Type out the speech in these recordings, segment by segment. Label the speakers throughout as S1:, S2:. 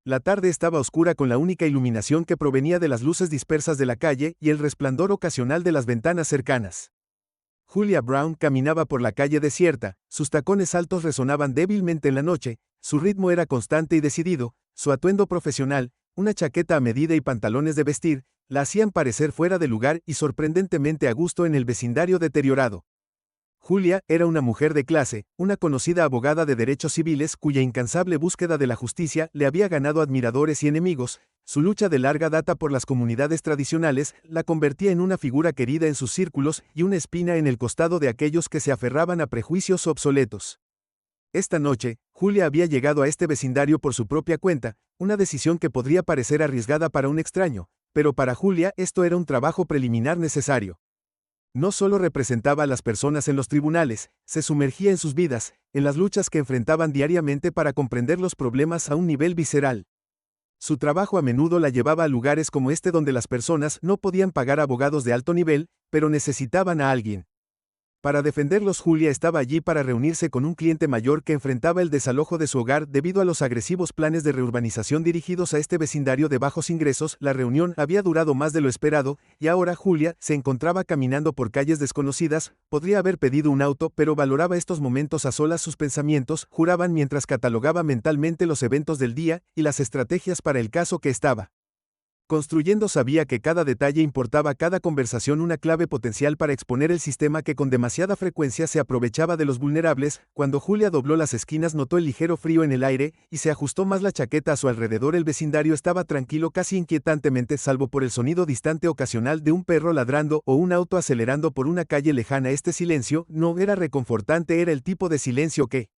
S1: La tarde estaba oscura con la única iluminación que provenía de las luces dispersas de la calle y el resplandor ocasional de las ventanas cercanas. Julia Brown caminaba por la calle desierta, sus tacones altos resonaban débilmente en la noche, su ritmo era constante y decidido, su atuendo profesional, una chaqueta a medida y pantalones de vestir, la hacían parecer fuera de lugar y sorprendentemente a gusto en el vecindario deteriorado. Julia era una mujer de clase, una conocida abogada de derechos civiles cuya incansable búsqueda de la justicia le había ganado admiradores y enemigos. Su lucha de larga data por las comunidades tradicionales la convertía en una figura querida en sus círculos y una espina en el costado de aquellos que se aferraban a prejuicios obsoletos. Esta noche, Julia había llegado a este vecindario por su propia cuenta, una decisión que podría parecer arriesgada para un extraño, pero para Julia esto era un trabajo preliminar necesario. No solo representaba a las personas en los tribunales, se sumergía en sus vidas, en las luchas que enfrentaban diariamente para comprender los problemas a un nivel visceral. Su trabajo a menudo la llevaba a lugares como este donde las personas no podían pagar abogados de alto nivel, pero necesitaban a alguien. Para defenderlos, Julia estaba allí para reunirse con un cliente mayor que enfrentaba el desalojo de su hogar debido a los agresivos planes de reurbanización dirigidos a este vecindario de bajos ingresos. La reunión había durado más de lo esperado, y ahora Julia se encontraba caminando por calles desconocidas. Podría haber pedido un auto, pero valoraba estos momentos a solas. Sus pensamientos juraban mientras catalogaba mentalmente los eventos del día y las estrategias para el caso que estaba construyendo. Sabía que cada detalle importaba, cada conversación una clave potencial para exponer el sistema que con demasiada frecuencia se aprovechaba de los vulnerables. Cuando Julia dobló las esquinas notó el ligero frío en el aire y se ajustó más la chaqueta a su alrededor. El vecindario estaba tranquilo, casi inquietantemente, salvo por el sonido distante ocasional de un perro ladrando o un auto acelerando por una calle lejana. Este silencio no era reconfortante, era el tipo de silencio que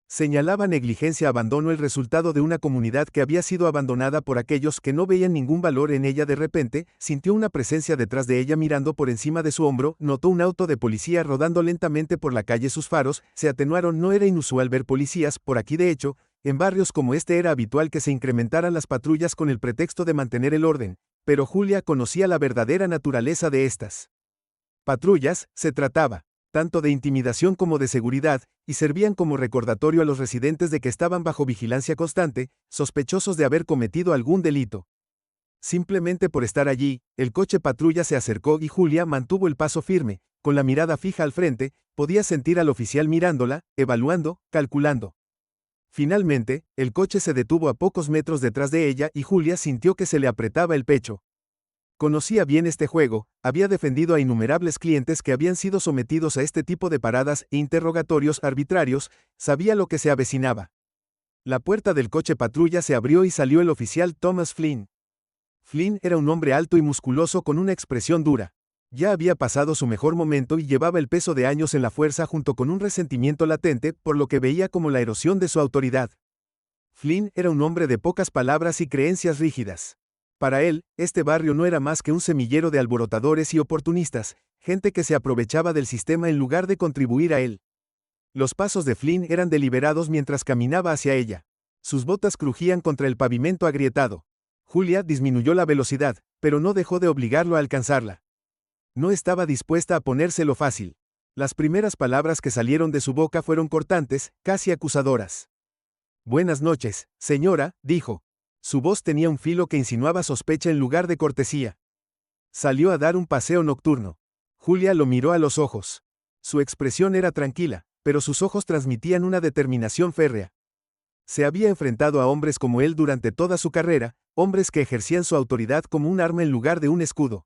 S1: señalaba negligencia, abandono, el resultado de una comunidad que había sido abandonada por aquellos que no veían ningún valor en ella. De repente, sintió una presencia detrás de ella mirando por encima de su hombro. Notó un auto de policía rodando lentamente por la calle. Sus faros se atenuaron. No era inusual ver policías por aquí. De hecho, en barrios como este era habitual que se incrementaran las patrullas con el pretexto de mantener el orden, pero Julia conocía la verdadera naturaleza de estas patrullas. Se trataba tanto de intimidación como de seguridad, y servían como recordatorio a los residentes de que estaban bajo vigilancia constante, sospechosos de haber cometido algún delito. Simplemente por estar allí, el coche patrulla se acercó y Julia mantuvo el paso firme, con la mirada fija al frente. Podía sentir al oficial mirándola, evaluando, calculando. Finalmente, el coche se detuvo a pocos metros detrás de ella y Julia sintió que se le apretaba el pecho. Conocía bien este juego, había defendido a innumerables clientes que habían sido sometidos a este tipo de paradas e interrogatorios arbitrarios. Sabía lo que se avecinaba. La puerta del coche patrulla se abrió y salió el oficial Thomas Flynn. Flynn era un hombre alto y musculoso con una expresión dura. Ya había pasado su mejor momento y llevaba el peso de años en la fuerza junto con un resentimiento latente por lo que veía como la erosión de su autoridad. Flynn era un hombre de pocas palabras y creencias rígidas. Para él, este barrio no era más que un semillero de alborotadores y oportunistas, gente que se aprovechaba del sistema en lugar de contribuir a él. Los pasos de Flynn eran deliberados mientras caminaba hacia ella. Sus botas crujían contra el pavimento agrietado. Julia disminuyó la velocidad, pero no dejó de obligarlo a alcanzarla. No estaba dispuesta a ponérselo fácil. Las primeras palabras que salieron de su boca fueron cortantes, casi acusadoras. «Buenas noches, señora», dijo. Su voz tenía un filo que insinuaba sospecha en lugar de cortesía. Salió a dar un paseo nocturno. Julia lo miró a los ojos. Su expresión era tranquila, pero sus ojos transmitían una determinación férrea. Se había enfrentado a hombres como él durante toda su carrera, hombres que ejercían su autoridad como un arma en lugar de un escudo.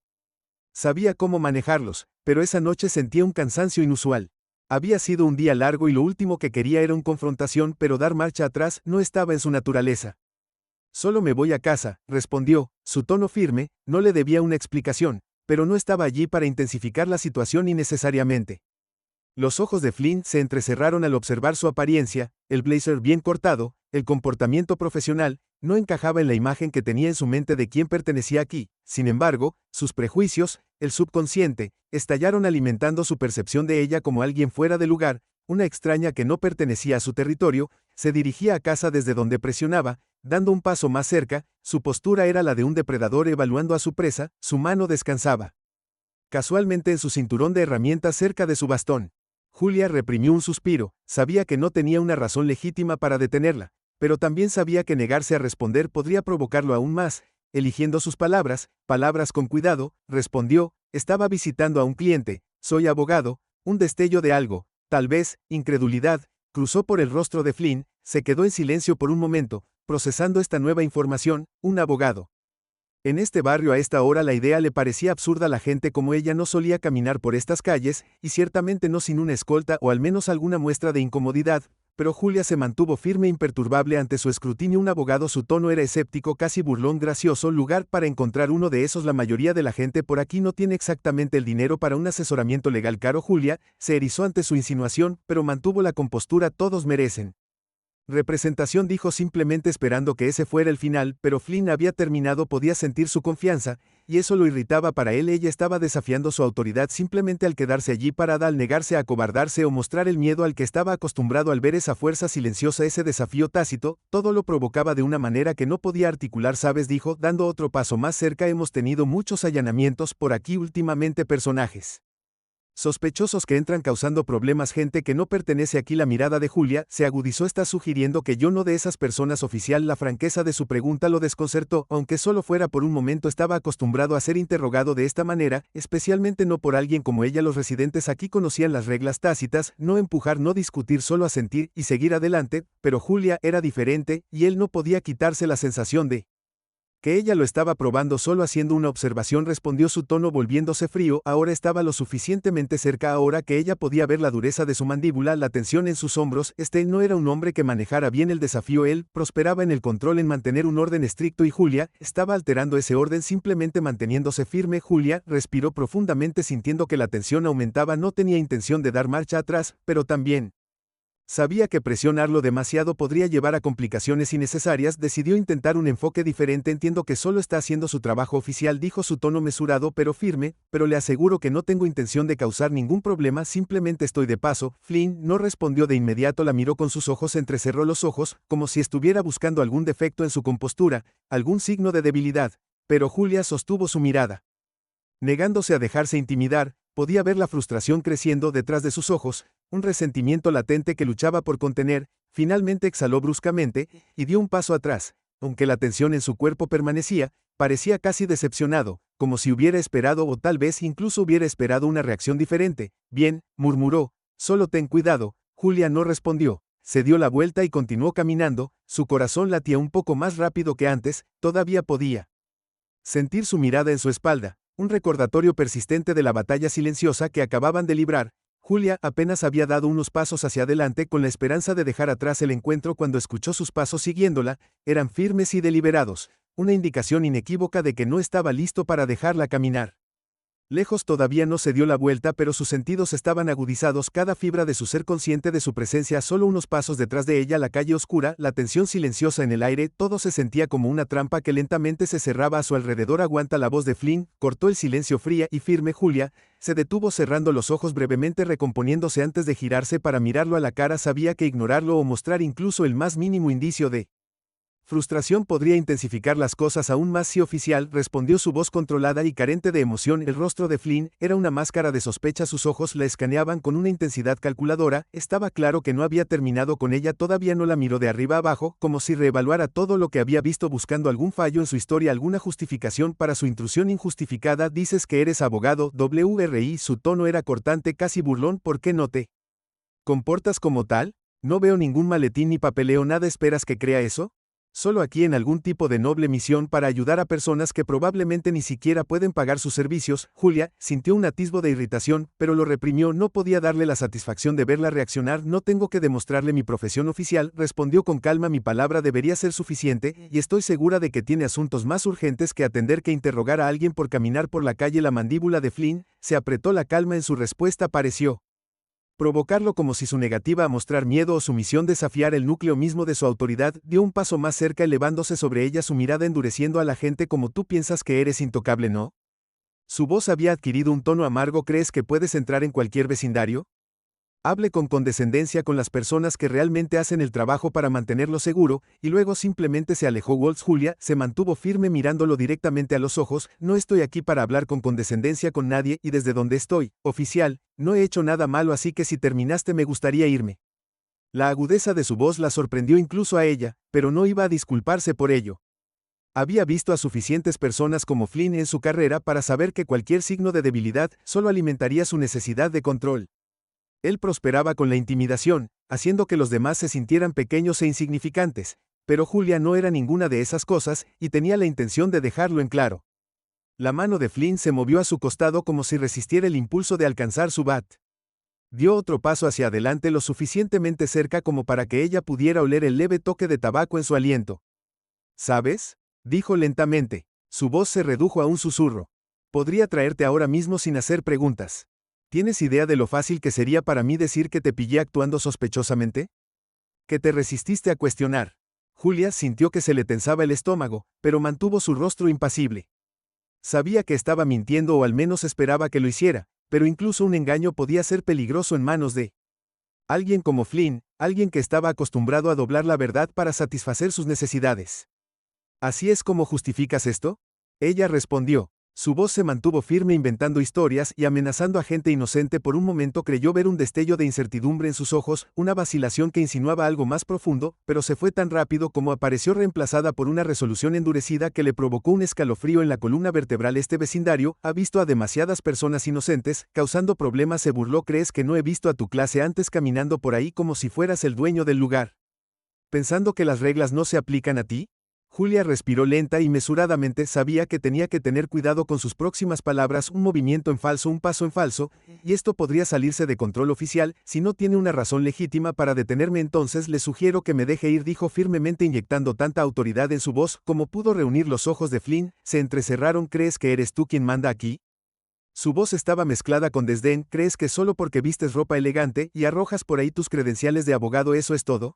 S1: Sabía cómo manejarlos, pero esa noche sentía un cansancio inusual. Había sido un día largo y lo último que quería era una confrontación, pero dar marcha atrás no estaba en su naturaleza. «Solo me voy a casa», respondió, su tono firme. No le debía una explicación, pero no estaba allí para intensificar la situación innecesariamente. Los ojos de Flynn se entrecerraron al observar su apariencia, el blazer bien cortado, el comportamiento profesional, no encajaba en la imagen que tenía en su mente de quién pertenecía aquí. Sin embargo, sus prejuicios, el subconsciente, estallaron alimentando su percepción de ella como alguien fuera de lugar, una extraña que no pertenecía a su territorio. Se dirigía a casa desde donde presionaba, dando un paso más cerca. Su postura era la de un depredador evaluando a su presa. Su mano descansaba casualmente en su cinturón de herramientas cerca de su bastón. Julia reprimió un suspiro, sabía que no tenía una razón legítima para detenerla, pero también sabía que negarse a responder podría provocarlo aún más. Eligiendo sus palabras con cuidado, respondió, estaba visitando a un cliente, soy abogado. Un destello de algo, tal vez, incredulidad, cruzó por el rostro de Flynn, se quedó en silencio por un momento, procesando esta nueva información, un abogado. En este barrio a esta hora la idea le parecía absurda a la gente como ella no solía caminar por estas calles, y ciertamente no sin una escolta o al menos alguna muestra de incomodidad, pero Julia se mantuvo firme e imperturbable ante su escrutinio. Un abogado, su tono era escéptico, casi burlón, gracioso, lugar para encontrar uno de esos. La mayoría de la gente por aquí no tiene exactamente el dinero para un asesoramiento legal caro. Julia se erizó ante su insinuación, pero mantuvo la compostura. Todos merecen representación, dijo simplemente esperando que ese fuera el final, pero Flynn había terminado, podía sentir su confianza, y eso lo irritaba. Para él ella estaba desafiando su autoridad simplemente al quedarse allí parada, al negarse a acobardarse o mostrar el miedo al que estaba acostumbrado. Al ver esa fuerza silenciosa, ese desafío tácito, todo lo provocaba de una manera que no podía articular. Sabes, dijo, dando otro paso más cerca, hemos tenido muchos allanamientos por aquí últimamente, personajes sospechosos que entran causando problemas, gente que no pertenece aquí. La mirada de Julia se agudizó. ¿Estás sugiriendo que yo no de esas personas? Oficial, la franqueza de su pregunta lo desconcertó, aunque solo fuera por un momento. Estaba acostumbrado a ser interrogado de esta manera, especialmente no por alguien como ella. Los residentes aquí conocían las reglas tácitas, no empujar, no discutir, solo asentir y seguir adelante, pero Julia era diferente, y él no podía quitarse la sensación de que ella lo estaba probando. Solo haciendo una observación, respondió, su tono volviéndose frío. Ahora estaba lo suficientemente cerca, ahora que ella podía ver la dureza de su mandíbula, la tensión en sus hombros. Este no era un hombre que manejara bien el desafío. Él prosperaba en el control, en mantener un orden estricto, y Julia estaba alterando ese orden, simplemente manteniéndose firme. Julia respiró profundamente sintiendo que la tensión aumentaba. No tenía intención de dar marcha atrás, pero también sabía que presionarlo demasiado podría llevar a complicaciones innecesarias. Decidió intentar un enfoque diferente. Entiendo que solo está haciendo su trabajo, oficial, dijo, su tono mesurado pero firme, pero le aseguro que no tengo intención de causar ningún problema, simplemente estoy de paso. Flynn no respondió de inmediato, la miró con sus ojos, entrecerró los ojos, como si estuviera buscando algún defecto en su compostura, algún signo de debilidad, pero Julia sostuvo su mirada, negándose a dejarse intimidar. Podía ver la frustración creciendo detrás de sus ojos, un resentimiento latente que luchaba por contener. Finalmente exhaló bruscamente y dio un paso atrás. Aunque la tensión en su cuerpo permanecía, parecía casi decepcionado, como si hubiera esperado o tal vez incluso hubiera esperado una reacción diferente. Bien, murmuró, solo ten cuidado. Julia no respondió. Se dio la vuelta y continuó caminando. Su corazón latía un poco más rápido que antes. Todavía podía sentir su mirada en su espalda, un recordatorio persistente de la batalla silenciosa que acababan de librar. Julia apenas había dado unos pasos hacia adelante con la esperanza de dejar atrás el encuentro cuando escuchó sus pasos siguiéndola. Eran firmes y deliberados, una indicación inequívoca de que no estaba listo para dejarla caminar. Lejos todavía no se dio la vuelta, pero sus sentidos estaban agudizados, cada fibra de su ser consciente de su presencia. Solo unos pasos detrás de ella, la calle oscura, la tensión silenciosa en el aire, todo se sentía como una trampa que lentamente se cerraba a su alrededor. Aguanta, la voz de Flynn cortó el silencio fría y firme. Julia se detuvo cerrando los ojos brevemente, recomponiéndose antes de girarse para mirarlo a la cara. Sabía que ignorarlo o mostrar incluso el más mínimo indicio de frustración podría intensificar las cosas aún más. Sí, oficial, respondió su voz controlada y carente de emoción. El rostro de Flynn era una máscara de sospecha, sus ojos la escaneaban con una intensidad calculadora. Estaba claro que no había terminado con ella, todavía no la miró de arriba abajo, como si reevaluara todo lo que había visto, buscando algún fallo en su historia, alguna justificación para su intrusión injustificada. Dices que eres abogado, WRI, su tono era cortante, casi burlón. ¿Por qué no te comportas como tal? No veo ningún maletín ni papeleo, nada. ¿Esperas que crea eso? Solo aquí en algún tipo de noble misión para ayudar a personas que probablemente ni siquiera pueden pagar sus servicios. Julia sintió un atisbo de irritación, pero lo reprimió. No podía darle la satisfacción de verla reaccionar. No tengo que demostrarle mi profesión, oficial, respondió con calma. Mi palabra debería ser suficiente, y estoy segura de que tiene asuntos más urgentes que atender que interrogar a alguien por caminar por la calle. La mandíbula de Flynn se apretó, la calma en su respuesta pareció provocarlo, como si su negativa a mostrar miedo o sumisión desafiara el núcleo mismo de su autoridad. Dio un paso más cerca, elevándose sobre ella, su mirada endureciendo a la gente. Como tú piensas que eres intocable, ¿no? Su voz había adquirido un tono amargo. ¿Crees que puedes entrar en cualquier vecindario? Hable con condescendencia con las personas que realmente hacen el trabajo para mantenerlo seguro, y luego simplemente se alejó. Waltz. Julia se mantuvo firme mirándolo directamente a los ojos. No estoy aquí para hablar con condescendencia con nadie, y desde donde estoy, oficial, no he hecho nada malo, así que si terminaste me gustaría irme. La agudeza de su voz la sorprendió incluso a ella, pero no iba a disculparse por ello. Había visto a suficientes personas como Flynn en su carrera para saber que cualquier signo de debilidad solo alimentaría su necesidad de control. Él prosperaba con la intimidación, haciendo que los demás se sintieran pequeños e insignificantes, pero Julia no era ninguna de esas cosas y tenía la intención de dejarlo en claro. La mano de Flynn se movió a su costado como si resistiera el impulso de alcanzar su bat. Dio otro paso hacia adelante lo suficientemente cerca como para que ella pudiera oler el leve toque de tabaco en su aliento. ¿Sabes?, dijo lentamente. Su voz se redujo a un susurro. Podría traerte ahora mismo sin hacer preguntas. ¿Tienes idea de lo fácil que sería para mí decir que te pillé actuando sospechosamente? Que te resististe a cuestionar. Julia sintió que se le tensaba el estómago, pero mantuvo su rostro impasible. Sabía que estaba mintiendo o al menos esperaba que lo hiciera, pero incluso un engaño podía ser peligroso en manos de alguien como Flynn, alguien que estaba acostumbrado a doblar la verdad para satisfacer sus necesidades. ¿Así es como justificas esto? Ella respondió. Su voz se mantuvo firme inventando historias y amenazando a gente inocente. Por un momento creyó ver un destello de incertidumbre en sus ojos, una vacilación que insinuaba algo más profundo, pero se fue tan rápido como apareció reemplazada por una resolución endurecida que le provocó un escalofrío en la columna vertebral. Este vecindario ha visto a demasiadas personas inocentes, causando problemas. Se burló. ¿Crees que no he visto a tu clase antes caminando por ahí como si fueras el dueño del lugar? ¿Pensando que las reglas no se aplican a ti? Julia respiró lenta y mesuradamente. Sabía que tenía que tener cuidado con sus próximas palabras. Un movimiento en falso, un paso en falso, y esto podría salirse de control oficial. Si no tiene una razón legítima para detenerme, entonces le sugiero que me deje ir, dijo firmemente, inyectando tanta autoridad en su voz como pudo reunir. Los ojos de Flynn se entrecerraron. ¿Crees que eres tú quien manda aquí? Su voz estaba mezclada con desdén. ¿Crees que solo porque vistes ropa elegante y arrojas por ahí tus credenciales de abogado eso es todo?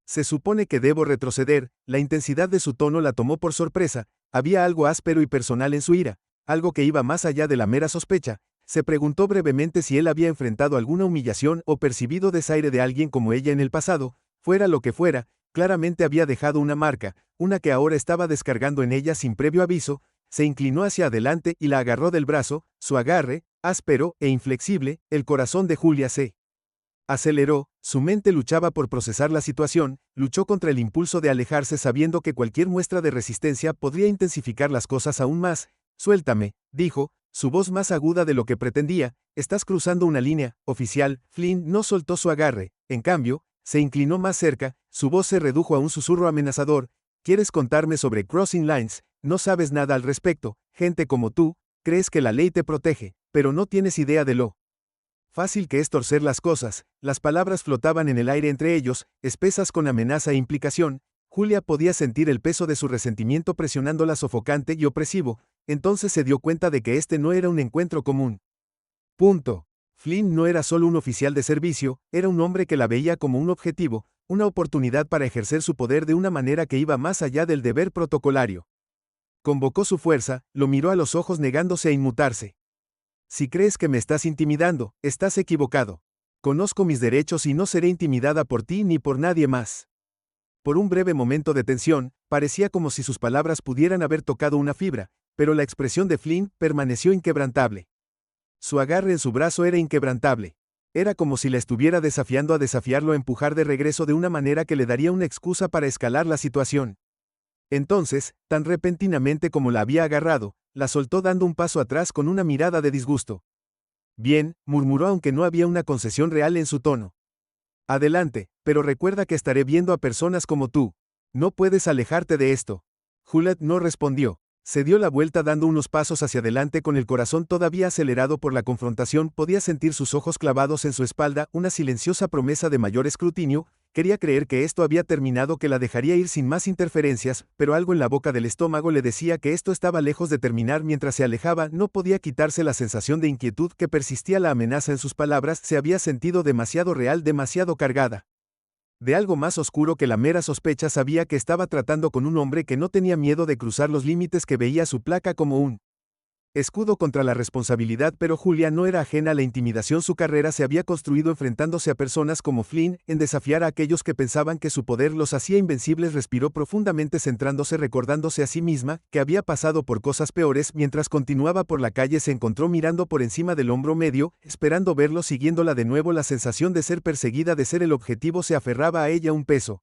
S1: Se supone que debo retroceder. La intensidad de su tono la tomó por sorpresa. Había algo áspero y personal en su ira, algo que iba más allá de la mera sospecha. Se preguntó brevemente si él había enfrentado alguna humillación o percibido desaire de alguien como ella en el pasado. Fuera lo que fuera, claramente había dejado una marca, una que ahora estaba descargando en ella sin previo aviso. Se inclinó hacia adelante y la agarró del brazo. Su agarre, áspero e inflexible. El corazón de Julia se aceleró. Su mente luchaba por procesar la situación, luchó contra el impulso de alejarse sabiendo que cualquier muestra de resistencia podría intensificar las cosas aún más. Suéltame, dijo, su voz más aguda de lo que pretendía. Estás cruzando una línea, oficial. Flynn no soltó su agarre, en cambio, se inclinó más cerca, su voz se redujo a un susurro amenazador. ¿Quieres contarme sobre Crossing Lines? No sabes nada al respecto. Gente como tú, crees que la ley te protege, pero no tienes idea de lo fácil que es torcer las cosas. Las palabras flotaban en el aire entre ellos, espesas con amenaza e implicación. Julia podía sentir el peso de su resentimiento presionándola, sofocante y opresivo. Entonces se dio cuenta de que este no era un encuentro común. Punto. Flynn no era solo un oficial de servicio, era un hombre que la veía como un objetivo, una oportunidad para ejercer su poder de una manera que iba más allá del deber protocolario. Convocó su fuerza, lo miró a los ojos negándose a inmutarse. Si crees que me estás intimidando, estás equivocado. Conozco mis derechos y no seré intimidada por ti ni por nadie más. Por un breve momento de tensión, parecía como si sus palabras pudieran haber tocado una fibra, pero la expresión de Flynn permaneció inquebrantable. Su agarre en su brazo era inquebrantable. Era como si la estuviera desafiando a desafiarlo, a empujar de regreso de una manera que le daría una excusa para escalar la situación. Entonces, tan repentinamente como la había agarrado, la soltó dando un paso atrás con una mirada de disgusto. Bien, murmuró aunque no había una concesión real en su tono. Adelante, pero recuerda que estaré viendo a personas como tú. No puedes alejarte de esto. Juliet no respondió. Se dio la vuelta dando unos pasos hacia adelante con el corazón todavía acelerado por la confrontación. Podía sentir sus ojos clavados en su espalda, una silenciosa promesa de mayor escrutinio. Quería creer que esto había terminado, que la dejaría ir sin más interferencias, pero algo en la boca del estómago le decía que esto estaba lejos de terminar. Mientras se alejaba, no podía quitarse la sensación de inquietud que persistía. La amenaza en sus palabras se había sentido demasiado real, demasiado cargada. De algo más oscuro que la mera sospecha. Sabía que estaba tratando con un hombre que no tenía miedo de cruzar los límites, que veía su placa como un Escudo contra la responsabilidad, pero Julia no era ajena a la intimidación. Su carrera se había construido enfrentándose a personas como Flynn, en desafiar a aquellos que pensaban que su poder los hacía invencibles. Respiró profundamente, centrándose, recordándose a sí misma que había pasado por cosas peores. Mientras continuaba por la calle, se encontró mirando por encima del hombro medio, esperando verlo, siguiéndola de nuevo. La sensación de ser perseguida, de ser el objetivo, se aferraba a ella, un peso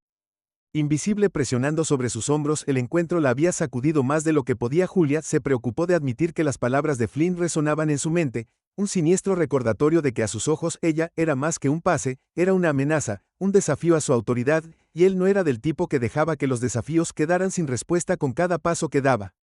S1: invisible presionando sobre sus hombros. El encuentro la había sacudido más de lo que podía. Julia se preocupó de admitir que las palabras de Flynn resonaban en su mente, un siniestro recordatorio de que a sus ojos ella era más que un pase, era una amenaza, un desafío a su autoridad, y él no era del tipo que dejaba que los desafíos quedaran sin respuesta con cada paso que daba.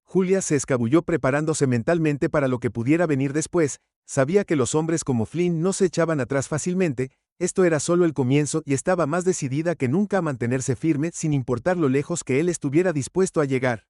S1: Julia se escabulló, preparándose mentalmente para lo que pudiera venir después. Sabía que los hombres como Flynn no se echaban atrás fácilmente. Esto era solo el comienzo, y estaba más decidida que nunca a mantenerse firme, sin importar lo lejos que él estuviera dispuesto a llegar.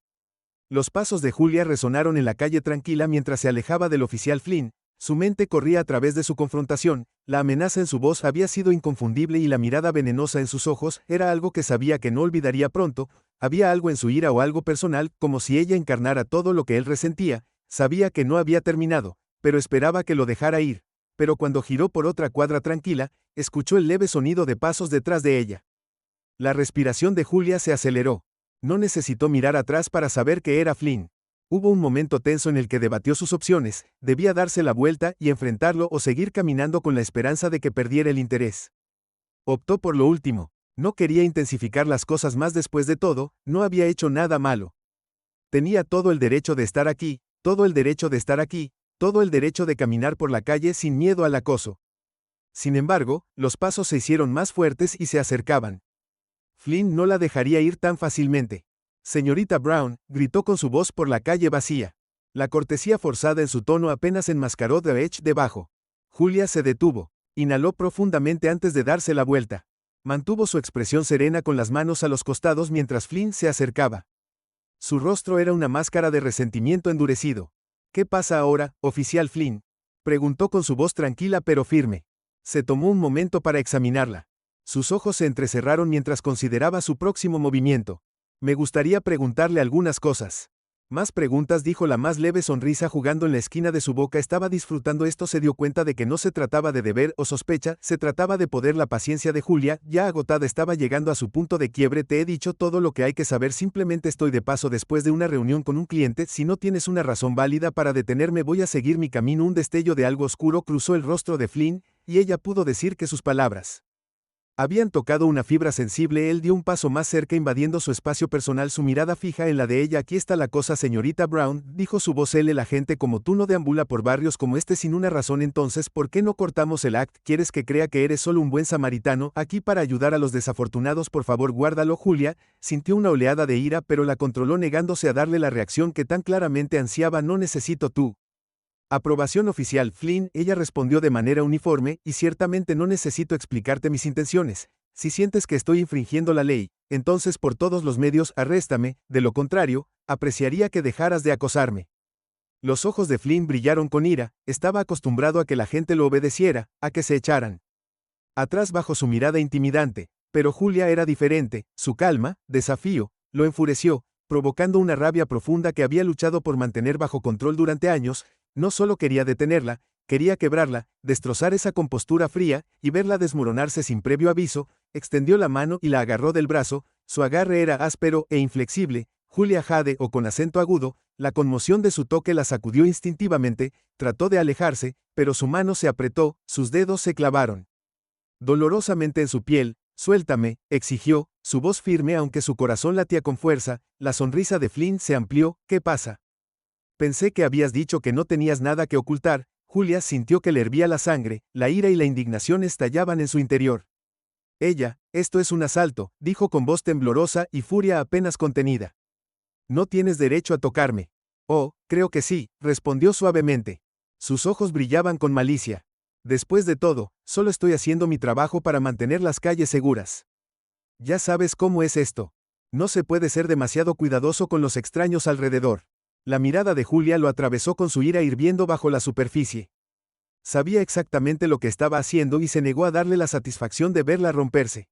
S1: Los pasos de Julia resonaron en la calle tranquila mientras se alejaba del oficial Flynn. Su mente corría a través de su confrontación. La amenaza en su voz había sido inconfundible y la mirada venenosa en sus ojos era algo que sabía que no olvidaría pronto. Había algo en su ira o algo personal, como si ella encarnara todo lo que él resentía. Sabía que no había terminado, pero esperaba que lo dejara ir. Pero cuando giró por otra cuadra tranquila, escuchó el leve sonido de pasos detrás de ella. La respiración de Julia se aceleró. No necesitó mirar atrás para saber que era Flynn. Hubo un momento tenso en el que debatió sus opciones. Debía darse la vuelta y enfrentarlo, o seguir caminando con la esperanza de que perdiera el interés. Optó por lo último. No quería intensificar las cosas más. Después de todo, no había hecho nada malo. Tenía todo el derecho de estar aquí, todo el derecho de estar aquí, todo el derecho de caminar por la calle sin miedo al acoso. Sin embargo, los pasos se hicieron más fuertes y se acercaban. Flynn no la dejaría ir tan fácilmente. Señorita Brown, gritó con su voz por la calle vacía. La cortesía forzada en su tono apenas enmascaró de Edge debajo. Julia se detuvo. Inhaló profundamente antes de darse la vuelta. Mantuvo su expresión serena con las manos a los costados mientras Flynn se acercaba. Su rostro era una máscara de resentimiento endurecido. ¿Qué pasa ahora, oficial Flynn?, preguntó con su voz tranquila pero firme. Se tomó un momento para examinarla. Sus ojos se entrecerraron mientras consideraba su próximo movimiento. Me gustaría preguntarle algunas cosas. Más preguntas, dijo, la más leve sonrisa jugando en la esquina de su boca. Estaba disfrutando esto. Se dio cuenta de que no se trataba de deber o sospecha, se trataba de poder. La paciencia de Julia, ya agotada, estaba llegando a su punto de quiebre. Te he dicho todo lo que hay que saber, simplemente estoy de paso después de una reunión con un cliente. Si no tienes una razón válida para detenerme, voy a seguir mi camino. Un destello de algo oscuro cruzó el rostro de Flynn, y ella pudo decir que sus palabras habían tocado una fibra sensible. Él dio un paso más cerca, invadiendo su espacio personal, su mirada fija en la de ella. Aquí está la cosa, señorita Brown, dijo su voz. La gente como tú no deambula por barrios como este sin una razón. Entonces, ¿por qué no cortamos el act? ¿Quieres que crea que eres solo un buen samaritano, aquí para ayudar a los desafortunados? Por favor, guárdalo. Julia sintió una oleada de ira, pero la controló, negándose a darle la reacción que tan claramente ansiaba. No necesito tu aprobación, oficial Flynn, ella respondió de manera uniforme, y ciertamente no necesito explicarte mis intenciones. Si sientes que estoy infringiendo la ley, entonces por todos los medios arréstame, de lo contrario, apreciaría que dejaras de acosarme. Los ojos de Flynn brillaron con ira. Estaba acostumbrado a que la gente lo obedeciera, a que se echaran atrás bajo su mirada intimidante, pero Julia era diferente. Su calma, desafío, lo enfureció, provocando una rabia profunda que había luchado por mantener bajo control durante años. No solo quería detenerla, quería quebrarla, destrozar esa compostura fría, y verla desmoronarse sin previo aviso. Extendió la mano y la agarró del brazo. Su agarre era áspero e inflexible. Julia jadeó con acento agudo. La conmoción de su toque la sacudió instintivamente. Trató de alejarse, pero su mano se apretó, sus dedos se clavaron dolorosamente en su piel. Suéltame, exigió, su voz firme aunque su corazón latía con fuerza. La sonrisa de Flynn se amplió. ¿Qué pasa? Pensé que habías dicho que no tenías nada que ocultar. Julia sintió que le hervía la sangre, la ira y la indignación estallaban en su interior. Esto es un asalto, dijo con voz temblorosa y furia apenas contenida. No tienes derecho a tocarme. Oh, creo que sí, respondió suavemente. Sus ojos brillaban con malicia. Después de todo, solo estoy haciendo mi trabajo para mantener las calles seguras. Ya sabes cómo es esto. No se puede ser demasiado cuidadoso con los extraños alrededor. La mirada de Julia lo atravesó con su ira hirviendo bajo la superficie. Sabía exactamente lo que estaba haciendo y se negó a darle la satisfacción de verla romperse.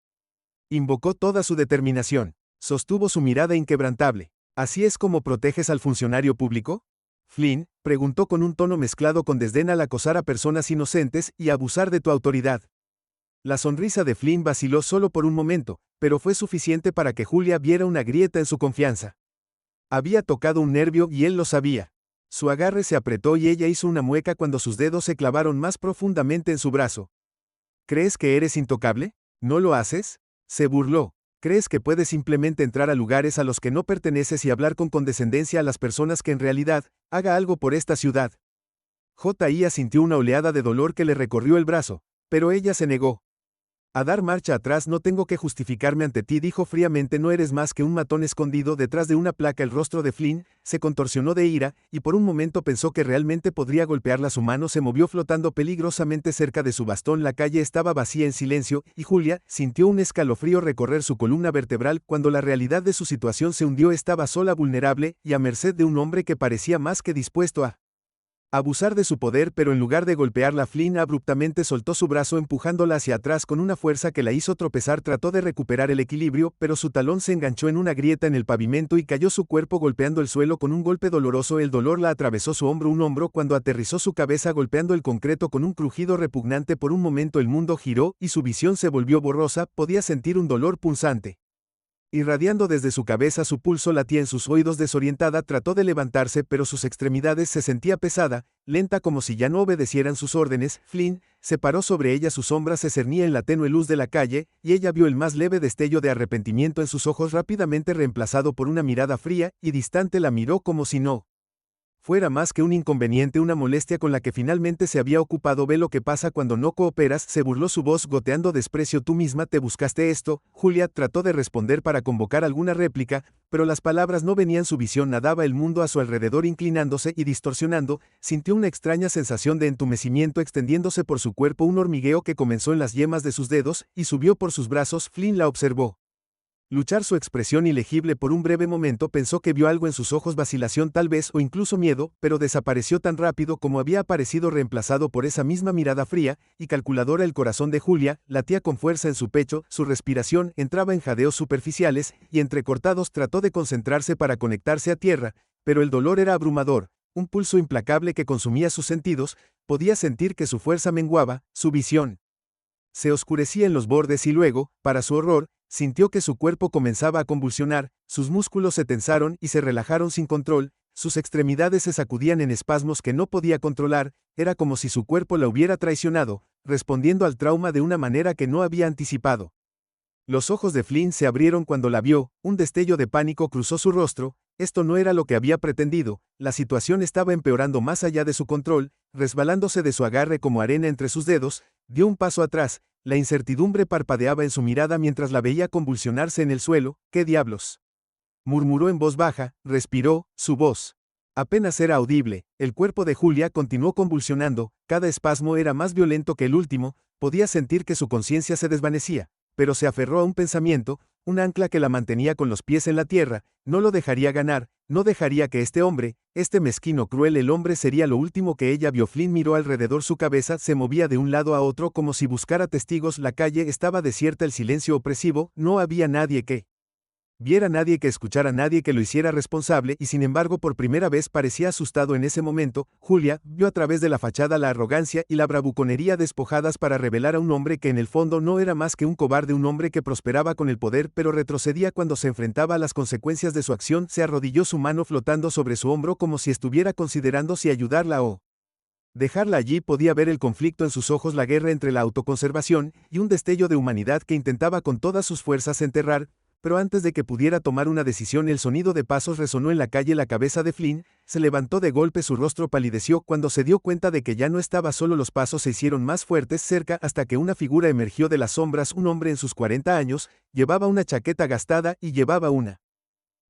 S1: Invocó toda su determinación. Sostuvo su mirada inquebrantable. ¿Así es como proteges al funcionario público? Flynn, preguntó con un tono mezclado con desdén al acosar a personas inocentes y abusar de tu autoridad. La sonrisa de Flynn vaciló solo por un momento, pero fue suficiente para que Julia viera una grieta en su confianza. Había tocado un nervio y él lo sabía. Su agarre se apretó y ella hizo una mueca cuando sus dedos se clavaron más profundamente en su brazo. ¿Crees que eres intocable? ¿No lo haces? Se burló. ¿Crees que puedes simplemente entrar a lugares a los que no perteneces y hablar con condescendencia a las personas que en realidad haga algo por esta ciudad? J.I. sintió una oleada de dolor que le recorrió el brazo, pero ella se negó. A dar marcha atrás no tengo que justificarme ante ti, dijo fríamente. No eres más que un matón escondido detrás de una placa. El rostro de Flynn se contorsionó de ira, y por un momento pensó que realmente podría golpearla. Su mano se movió flotando peligrosamente cerca de su bastón. La calle estaba vacía en silencio, y Julia sintió un escalofrío recorrer su columna vertebral cuando la realidad de su situación se hundió. Estaba sola, vulnerable, y a merced de un hombre que parecía más que dispuesto a abusar de su poder, pero en lugar de golpearla, Flynn abruptamente soltó su brazo empujándola hacia atrás con una fuerza que la hizo tropezar. Trató de recuperar el equilibrio, pero su talón se enganchó en una grieta en el pavimento y cayó su cuerpo golpeando el suelo con un golpe doloroso. El dolor la atravesó un hombro cuando aterrizó su cabeza golpeando el concreto con un crujido repugnante. Por un momento el mundo giró y su visión se volvió borrosa. Podía sentir un dolor punzante irradiando desde su cabeza. Su pulso latía en sus oídos. Desorientada trató de levantarse, pero sus extremidades se sentía pesada, lenta, como si ya no obedecieran sus órdenes. Flynn se paró sobre ella. Su sombra se cernía en la tenue luz de la calle, y ella vio el más leve destello de arrepentimiento en sus ojos, rápidamente reemplazado por una mirada fría y distante. La miró como si no fuera más que un inconveniente, una molestia con la que finalmente se había ocupado. Ve lo que pasa cuando no cooperas, se burló, su voz goteando desprecio. Tú misma te buscaste esto. Julia trató de responder para convocar alguna réplica, pero las palabras no venían. Su visión nadaba el mundo a su alrededor, inclinándose y distorsionando. Sintió una extraña sensación de entumecimiento extendiéndose por su cuerpo, un hormigueo que comenzó en las yemas de sus dedos y subió por sus brazos. Flynn la observó luchar, su expresión ilegible. Por un breve momento pensó que vio algo en sus ojos, vacilación tal vez, o incluso miedo, pero desapareció tan rápido como había aparecido, reemplazado por esa misma mirada fría y calculadora. El corazón de Julia latía con fuerza en su pecho, su respiración entraba en jadeos superficiales y entrecortados. Trató de concentrarse para conectarse a tierra, pero el dolor era abrumador, un pulso implacable que consumía sus sentidos. Podía sentir que su fuerza menguaba, su visión se oscurecía en los bordes y luego, para su horror, sintió que su cuerpo comenzaba a convulsionar. Sus músculos se tensaron y se relajaron sin control, sus extremidades se sacudían en espasmos que no podía controlar. Era como si su cuerpo la hubiera traicionado, respondiendo al trauma de una manera que no había anticipado. Los ojos de Flynn se abrieron cuando la vio, un destello de pánico cruzó su rostro. Esto no era lo que había pretendido, la situación estaba empeorando más allá de su control. Resbalándose de su agarre como arena entre sus dedos, dio un paso atrás. La incertidumbre parpadeaba en su mirada mientras la veía convulsionarse en el suelo. ¿Qué diablos?, murmuró en voz baja. Respiró, su voz apenas era audible. El cuerpo de Julia continuó convulsionando, cada espasmo era más violento que el último. Podía sentir que su conciencia se desvanecía, pero se aferró a un pensamiento, un ancla que la mantenía con los pies en la tierra. No lo dejaría ganar, no dejaría que este hombre, este mezquino, cruel, el hombre sería lo último que ella vio. Flynn miró alrededor, su cabeza se movía de un lado a otro como si buscara testigos. La calle estaba desierta, el silencio opresivo, no había nadie que viera, nadie que escuchara, nadie que lo hiciera responsable, y sin embargo por primera vez parecía asustado. En ese momento, Julia vio a través de la fachada la arrogancia y la bravuconería despojadas para revelar a un hombre que en el fondo no era más que un cobarde, un hombre que prosperaba con el poder pero retrocedía cuando se enfrentaba a las consecuencias de su acción. Se arrodilló, su mano flotando sobre su hombro como si estuviera considerando si ayudarla o dejarla allí. Podía ver el conflicto en sus ojos, la guerra entre la autoconservación y un destello de humanidad que intentaba con todas sus fuerzas enterrar. Pero antes de que pudiera tomar una decisión, el sonido de pasos resonó en la calle. La cabeza de Flynn se levantó de golpe, su rostro palideció cuando se dio cuenta de que ya no estaba solo. Los pasos se hicieron más fuertes, cerca, hasta que una figura emergió de las sombras. Un hombre en sus 40 años, llevaba una chaqueta gastada y llevaba una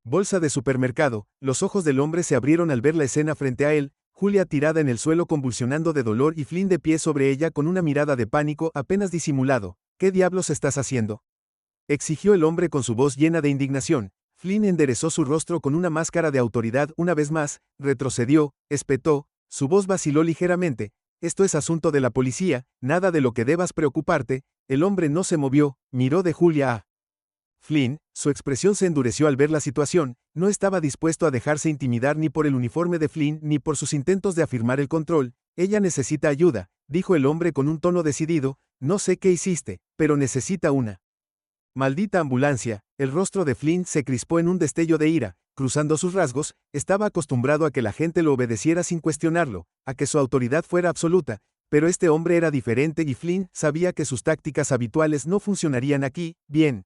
S1: bolsa de supermercado. Los ojos del hombre se abrieron al ver la escena frente a él, Julia tirada en el suelo convulsionando de dolor y Flynn de pie sobre ella con una mirada de pánico apenas disimulado. ¿Qué diablos estás haciendo?, exigió el hombre con su voz llena de indignación. Flynn enderezó su rostro con una máscara de autoridad. Una vez más, retrocedió, espetó, su voz vaciló ligeramente. Esto es asunto de la policía, nada de lo que debas preocuparte. El hombre no se movió, miró de Julia a Flynn, su expresión se endureció al ver la situación, no estaba dispuesto a dejarse intimidar ni por el uniforme de Flynn ni por sus intentos de afirmar el control. Ella necesita ayuda, dijo el hombre con un tono decidido, no sé qué hiciste, pero necesita una. Maldita ambulancia, el rostro de Flynn se crispó en un destello de ira, cruzando sus rasgos, estaba acostumbrado a que la gente lo obedeciera sin cuestionarlo, a que su autoridad fuera absoluta, pero este hombre era diferente y Flynn sabía que sus tácticas habituales no funcionarían aquí. Bien.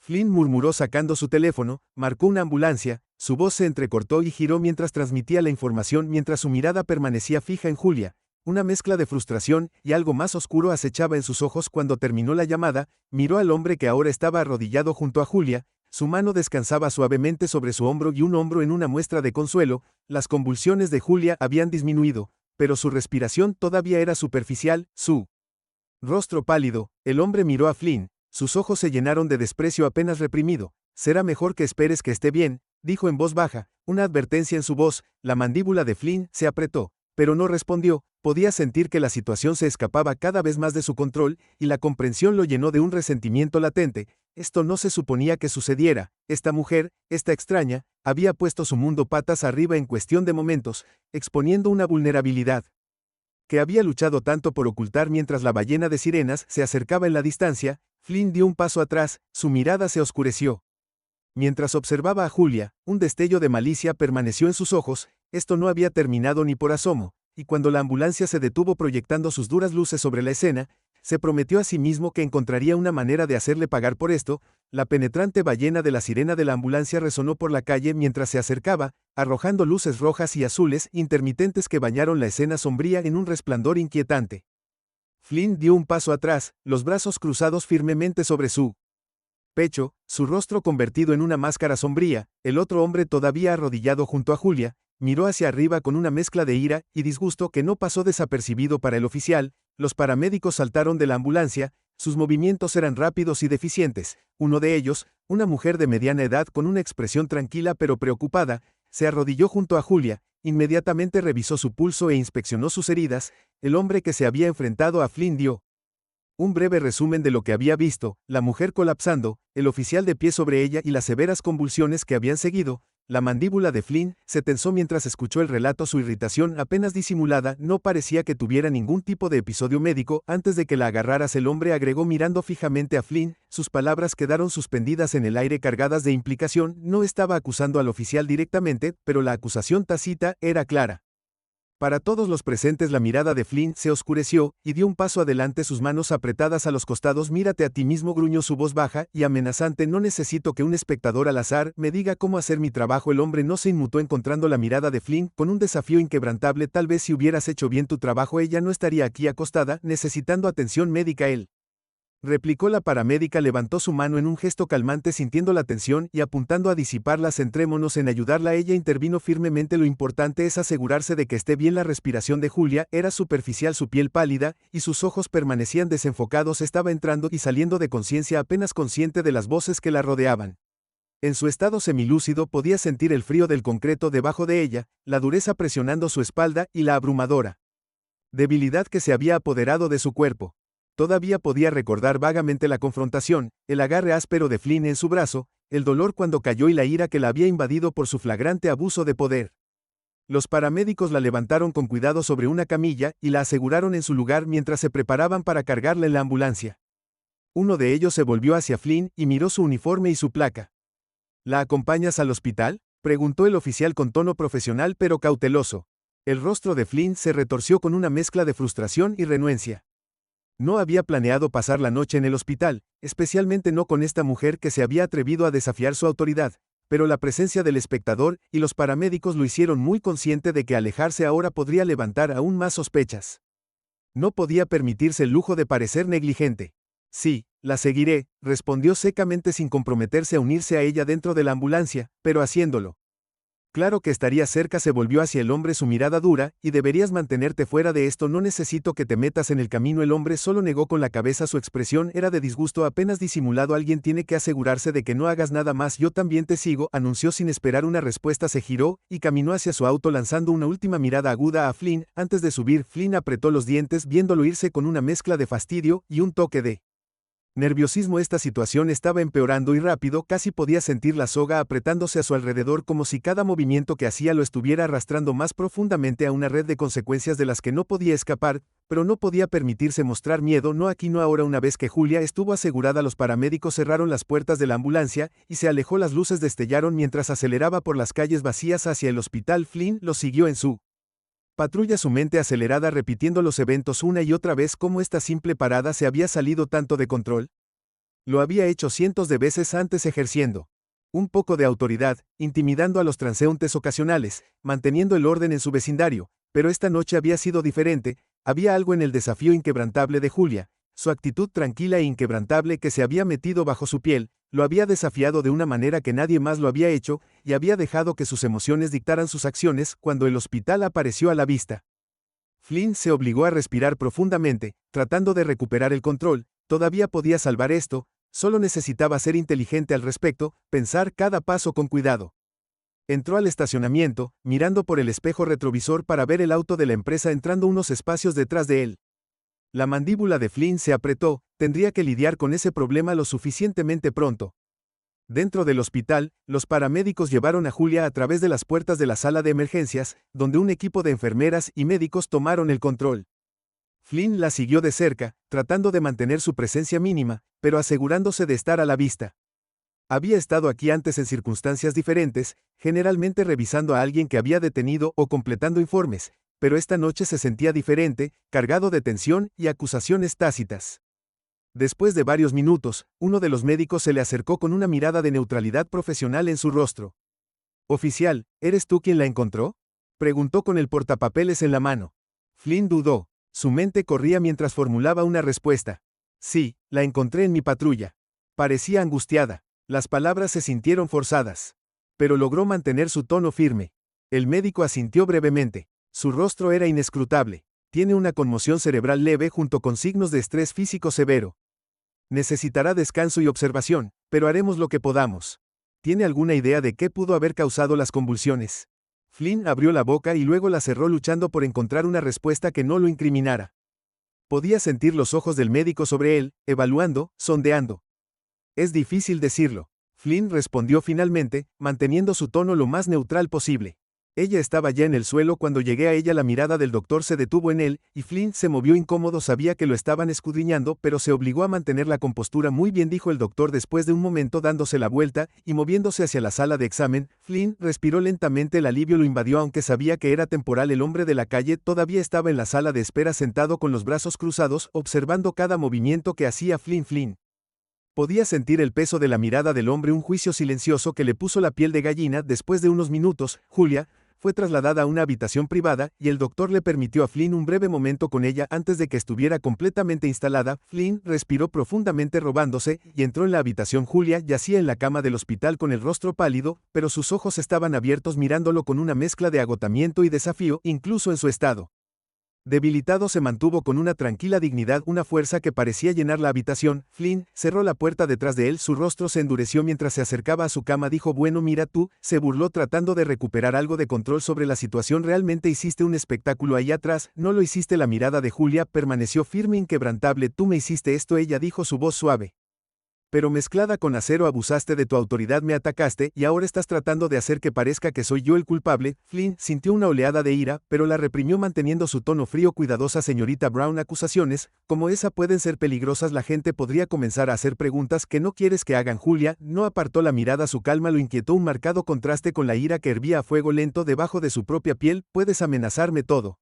S1: Flynn murmuró sacando su teléfono, marcó una ambulancia, su voz se entrecortó y giró mientras transmitía la información mientras su mirada permanecía fija en Julia. Una mezcla de frustración y algo más oscuro acechaba en sus ojos cuando terminó la llamada, miró al hombre que ahora estaba arrodillado junto a Julia, su mano descansaba suavemente sobre su hombro y un hombro en una muestra de consuelo, las convulsiones de Julia habían disminuido, pero su respiración todavía era superficial, su rostro pálido, el hombre miró a Flynn. Sus ojos se llenaron de desprecio apenas reprimido. Será mejor que esperes que esté bien, dijo en voz baja, una advertencia en su voz. La mandíbula de Flynn se apretó, pero no respondió. Podía sentir que la situación se escapaba cada vez más de su control, y la comprensión lo llenó de un resentimiento latente. Esto no se suponía que sucediera. Esta mujer, esta extraña, había puesto su mundo patas arriba en cuestión de momentos, exponiendo una vulnerabilidad que había luchado tanto por ocultar mientras la ballena de sirenas se acercaba en la distancia. Flynn dio un paso atrás, su mirada se oscureció. Mientras observaba a Julia, un destello de malicia permaneció en sus ojos, esto no había terminado ni por asomo, y cuando la ambulancia se detuvo proyectando sus duras luces sobre la escena, se prometió a sí mismo que encontraría una manera de hacerle pagar por esto. La penetrante ballena de la sirena de la ambulancia resonó por la calle mientras se acercaba, arrojando luces rojas y azules intermitentes que bañaron la escena sombría en un resplandor inquietante. Flynn dio un paso atrás, los brazos cruzados firmemente sobre su pecho, su rostro convertido en una máscara sombría. El otro hombre todavía arrodillado junto a Julia, miró hacia arriba con una mezcla de ira y disgusto que no pasó desapercibido para el oficial. Los paramédicos saltaron de la ambulancia, sus movimientos eran rápidos y deficientes. Uno de ellos, una mujer de mediana edad con una expresión tranquila pero preocupada, se arrodilló junto a Julia, inmediatamente revisó su pulso e inspeccionó sus heridas. El hombre que se había enfrentado a Flynn dio un breve resumen de lo que había visto, la mujer colapsando, el oficial de pie sobre ella y las severas convulsiones que habían seguido. La mandíbula de Flynn se tensó mientras escuchó el relato. Su irritación apenas disimulada no parecía que tuviera ningún tipo de episodio médico. Antes de que la agarraras, el hombre agregó mirando fijamente a Flynn, sus palabras quedaron suspendidas en el aire cargadas de implicación. No estaba acusando al oficial directamente, pero la acusación tácita era clara. Para todos los presentes la mirada de Flynn se oscureció, y dio un paso adelante, sus manos apretadas a los costados. Mírate a ti mismo, gruñó su voz baja y amenazante. No necesito que un espectador al azar me diga cómo hacer mi trabajo. El hombre no se inmutó encontrando la mirada de Flynn con un desafío inquebrantable. Tal vez si hubieras hecho bien tu trabajo ella no estaría aquí acostada, necesitando atención médica. Él replicó. La paramédica levantó su mano en un gesto calmante, sintiendo la tensión y apuntando a disiparla. Centrémonos en ayudarla. Ella intervino firmemente. Lo importante es asegurarse de que esté bien. La respiración de Julia era superficial, su piel pálida, y sus ojos permanecían desenfocados. Estaba entrando y saliendo de conciencia, apenas consciente de las voces que la rodeaban. En su estado semilúcido podía sentir el frío del concreto debajo de ella, la dureza presionando su espalda y la abrumadora debilidad que se había apoderado de su cuerpo. Todavía podía recordar vagamente la confrontación, el agarre áspero de Flynn en su brazo, el dolor cuando cayó y la ira que la había invadido por su flagrante abuso de poder. Los paramédicos la levantaron con cuidado sobre una camilla y la aseguraron en su lugar mientras se preparaban para cargarla en la ambulancia. Uno de ellos se volvió hacia Flynn y miró su uniforme y su placa. ¿La acompañas al hospital?, preguntó el oficial con tono profesional pero cauteloso. El rostro de Flynn se retorció con una mezcla de frustración y renuencia. No había planeado pasar la noche en el hospital, especialmente no con esta mujer que se había atrevido a desafiar su autoridad, pero la presencia del espectador y los paramédicos lo hicieron muy consciente de que alejarse ahora podría levantar aún más sospechas. No podía permitirse el lujo de parecer negligente. Sí, la seguiré, respondió secamente sin comprometerse a unirse a ella dentro de la ambulancia, pero haciéndolo. Claro que estaría cerca. Se volvió hacia el hombre, su mirada dura, y deberías mantenerte fuera de esto. No necesito que te metas en el camino. El hombre solo negó con la cabeza. Su expresión era de disgusto apenas disimulado. Alguien tiene que asegurarse de que no hagas nada más. Yo también te sigo, anunció sin esperar una respuesta. Se giró y caminó hacia su auto lanzando una última mirada aguda a Flynn. Antes de subir, Flynn apretó los dientes viéndolo irse con una mezcla de fastidio y un toque de Nerviosismo. Esta situación estaba empeorando y rápido, casi podía sentir la soga apretándose a su alrededor como si cada movimiento que hacía lo estuviera arrastrando más profundamente a una red de consecuencias de las que no podía escapar, pero no podía permitirse mostrar miedo, no aquí no ahora. Una vez que Julia estuvo asegurada, los paramédicos cerraron las puertas de la ambulancia y se alejó. Las luces destellaron mientras aceleraba por las calles vacías hacia el hospital. Flynn lo siguió en su patrulla, su mente acelerada repitiendo los eventos una y otra vez. ¿Cómo esta simple parada se había salido tanto de control? Lo había hecho cientos de veces antes, ejerciendo un poco de autoridad, intimidando a los transeúntes ocasionales, manteniendo el orden en su vecindario, pero esta noche había sido diferente. Había algo en el desafío inquebrantable de Julia, su actitud tranquila e inquebrantable que se había metido bajo su piel, lo había desafiado de una manera que nadie más lo había hecho, y había dejado que sus emociones dictaran sus acciones. Cuando el hospital apareció a la vista, Flynn se obligó a respirar profundamente, tratando de recuperar el control. Todavía podía salvar esto, solo necesitaba ser inteligente al respecto, pensar cada paso con cuidado. Entró al estacionamiento, mirando por el espejo retrovisor para ver el auto de la empresa entrando unos espacios detrás de él. La mandíbula de Flynn se apretó, tendría que lidiar con ese problema lo suficientemente pronto. Dentro del hospital, los paramédicos llevaron a Julia a través de las puertas de la sala de emergencias, donde un equipo de enfermeras y médicos tomaron el control. Flynn la siguió de cerca, tratando de mantener su presencia mínima, pero asegurándose de estar a la vista. Había estado aquí antes en circunstancias diferentes, generalmente revisando a alguien que había detenido o completando informes, pero esta noche se sentía diferente, cargado de tensión y acusaciones tácitas. Después de varios minutos, uno de los médicos se le acercó con una mirada de neutralidad profesional en su rostro. «Oficial, ¿eres tú quien la encontró?», preguntó con el portapapeles en la mano. Flynn dudó. Su mente corría mientras formulaba una respuesta. «Sí, la encontré en mi patrulla». Parecía angustiada. Las palabras se sintieron forzadas. Pero logró mantener su tono firme. El médico asintió brevemente. Su rostro era inescrutable. «Tiene una conmoción cerebral leve junto con signos de estrés físico severo. Necesitará descanso y observación, pero haremos lo que podamos». ¿Tiene alguna idea de qué pudo haber causado las convulsiones? Flynn abrió la boca y luego la cerró luchando por encontrar una respuesta que no lo incriminara. Podía sentir los ojos del médico sobre él, evaluando, sondeando. «Es difícil decirlo», Flynn respondió finalmente, manteniendo su tono lo más neutral posible. Ella estaba ya en el suelo cuando llegué a ella. La mirada del doctor se detuvo en él, y Flynn se movió incómodo. Sabía que lo estaban escudriñando, pero se obligó a mantener la compostura. «Muy bien», dijo el doctor después de un momento, dándose la vuelta y moviéndose hacia la sala de examen. Flynn respiró lentamente. El alivio lo invadió, aunque sabía que era temporal. El hombre de la calle todavía estaba en la sala de espera, sentado con los brazos cruzados, observando cada movimiento que hacía Flynn. Podía sentir el peso de la mirada del hombre, un juicio silencioso que le puso la piel de gallina. Después de unos minutos, Julia fue trasladada a una habitación privada, y el doctor le permitió a Flynn un breve momento con ella antes de que estuviera completamente instalada. Flynn respiró profundamente, robándose, y entró en la habitación. Julia yacía en la cama del hospital con el rostro pálido, pero sus ojos estaban abiertos, mirándolo con una mezcla de agotamiento y desafío. Incluso en su estado debilitado se mantuvo con una tranquila dignidad, una fuerza que parecía llenar la habitación. Flynn cerró la puerta detrás de él. Su rostro se endureció mientras se acercaba a su cama. Dijo: «Bueno, mira tú», se burló tratando de recuperar algo de control sobre la situación. «Realmente hiciste un espectáculo ahí atrás, ¿no lo hiciste?». La mirada de Julia permaneció firme, inquebrantable. «Tú me hiciste esto», ella dijo, su voz suave pero mezclada con acero. «Abusaste de tu autoridad, me atacaste, y ahora estás tratando de hacer que parezca que soy yo el culpable». Flynn sintió una oleada de ira, pero la reprimió manteniendo su tono frío. «Cuidadosa, señorita Brown, acusaciones como esa pueden ser peligrosas. La gente podría comenzar a hacer preguntas que no quieres que hagan». Julia no apartó la mirada. Su calma lo inquietó, un marcado contraste con la ira que hervía a fuego lento debajo de su propia piel. «Puedes amenazarme todo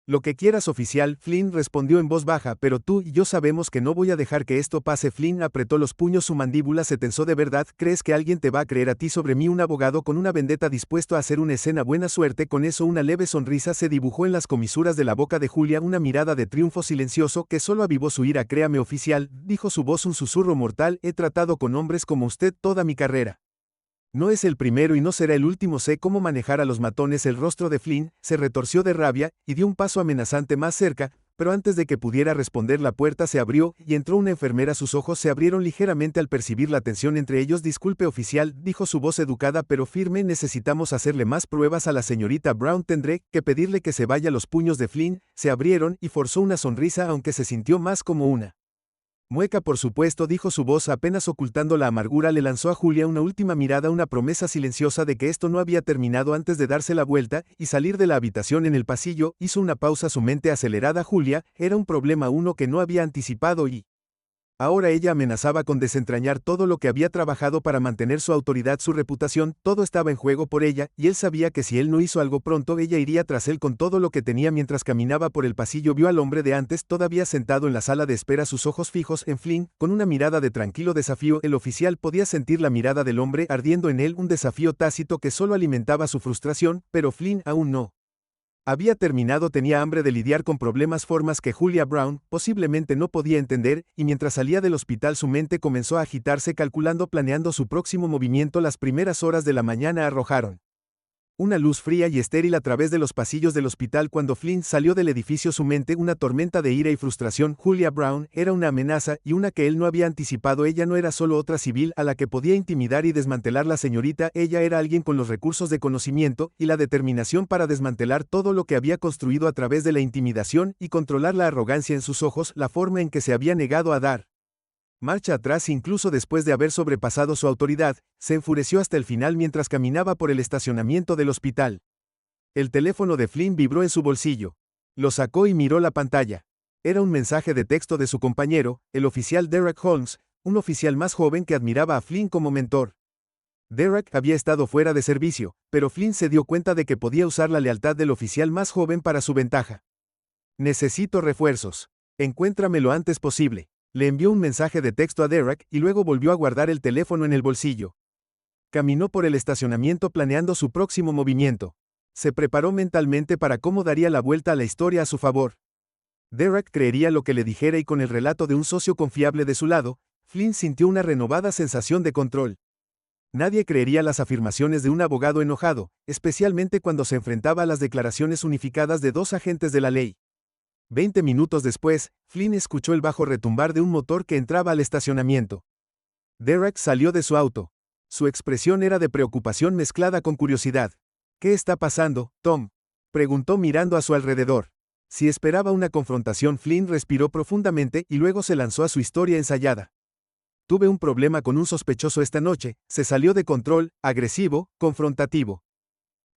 S1: lo que quieras, oficial», Flynn respondió en voz baja, «pero tú y yo sabemos que no voy a dejar que esto pase». Flynn apretó los puños, su mandíbula se tensó. «¿De verdad crees que alguien te va a creer a ti sobre mí, un abogado con una vendetta dispuesto a hacer una escena? Buena suerte con eso». Una leve sonrisa se dibujó en las comisuras de la boca de Julia, una mirada de triunfo silencioso que solo avivó su ira. «Créame, oficial», dijo su voz un susurro mortal, «he tratado con hombres como usted toda mi carrera. No es el primero y no será el último. Sé cómo manejar a los matones». El rostro de Flynn se retorció de rabia y dio un paso amenazante más cerca, pero antes de que pudiera responder la puerta se abrió y entró una enfermera. Sus ojos se abrieron ligeramente al percibir la tensión entre ellos. «Disculpe, oficial», dijo su voz educada pero firme, «necesitamos hacerle más pruebas a la señorita Brown. Tendré que pedirle que se vaya». Los puños de Flynn se abrieron y forzó una sonrisa, aunque se sintió más como una Mueca, por supuesto, dijo su voz apenas ocultando la amargura. Le lanzó a Julia una última mirada, una promesa silenciosa de que esto no había terminado antes de darse la vuelta y salir de la habitación. En el pasillo, hizo una pausa, su mente acelerada. Julia, era un problema uno que no había anticipado y ahora ella amenazaba con desentrañar todo lo que había trabajado para mantener su autoridad, su reputación. Todo estaba en juego por ella, y él sabía que si él no hizo algo pronto, ella iría tras él con todo lo que tenía. Mientras caminaba por el pasillo, vio al hombre de antes todavía sentado en la sala de espera, sus ojos fijos en Flynn, con una mirada de tranquilo desafío. El oficial podía sentir la mirada del hombre ardiendo en él, un desafío tácito que solo alimentaba su frustración, pero Flynn aún no había terminado. Tenía hambre de lidiar con problemas, formas que Julia Brown posiblemente no podía entender, y mientras salía del hospital su mente comenzó a agitarse, calculando, planeando su próximo movimiento. Las primeras horas de la mañana arrojaron una luz fría y estéril a través de los pasillos del hospital. Cuando Flynn salió del edificio, su mente una tormenta de ira y frustración. Julia Brown era una amenaza, y una que él no había anticipado. Ella no era solo otra civil a la que podía intimidar y desmantelar la señorita. Ella era alguien con los recursos de conocimiento y la determinación para desmantelar todo lo que había construido a través de la intimidación y controlar la arrogancia en sus ojos, la forma en que se había negado a dar marcha atrás incluso después de haber sobrepasado su autoridad. Se enfureció hasta el final mientras caminaba por el estacionamiento del hospital. El teléfono de Flynn vibró en su bolsillo. Lo sacó y miró la pantalla. Era un mensaje de texto de su compañero, el oficial Derek Holmes, un oficial más joven que admiraba a Flynn como mentor. Derek había estado fuera de servicio, pero Flynn se dio cuenta de que podía usar la lealtad del oficial más joven para su ventaja. Necesito refuerzos. Encuéntrame lo antes posible. Le envió un mensaje de texto a Derek y luego volvió a guardar el teléfono en el bolsillo. Caminó por el estacionamiento planeando su próximo movimiento. Se preparó mentalmente para cómo daría la vuelta a la historia a su favor. Derek creería lo que le dijera, y con el relato de un socio confiable de su lado, Flynn sintió una renovada sensación de control. Nadie creería las afirmaciones de un abogado enojado, especialmente cuando se enfrentaba a las declaraciones unificadas de dos agentes de la ley. 20 minutos después, Flynn escuchó el bajo retumbar de un motor que entraba al estacionamiento. Derek salió de su auto. Su expresión era de preocupación mezclada con curiosidad. ¿Qué está pasando, Tom?, preguntó mirando a su alrededor. Si esperaba una confrontación, Flynn respiró profundamente y luego se lanzó a su historia ensayada. Tuve un problema con un sospechoso esta noche. Se salió de control, agresivo, confrontativo.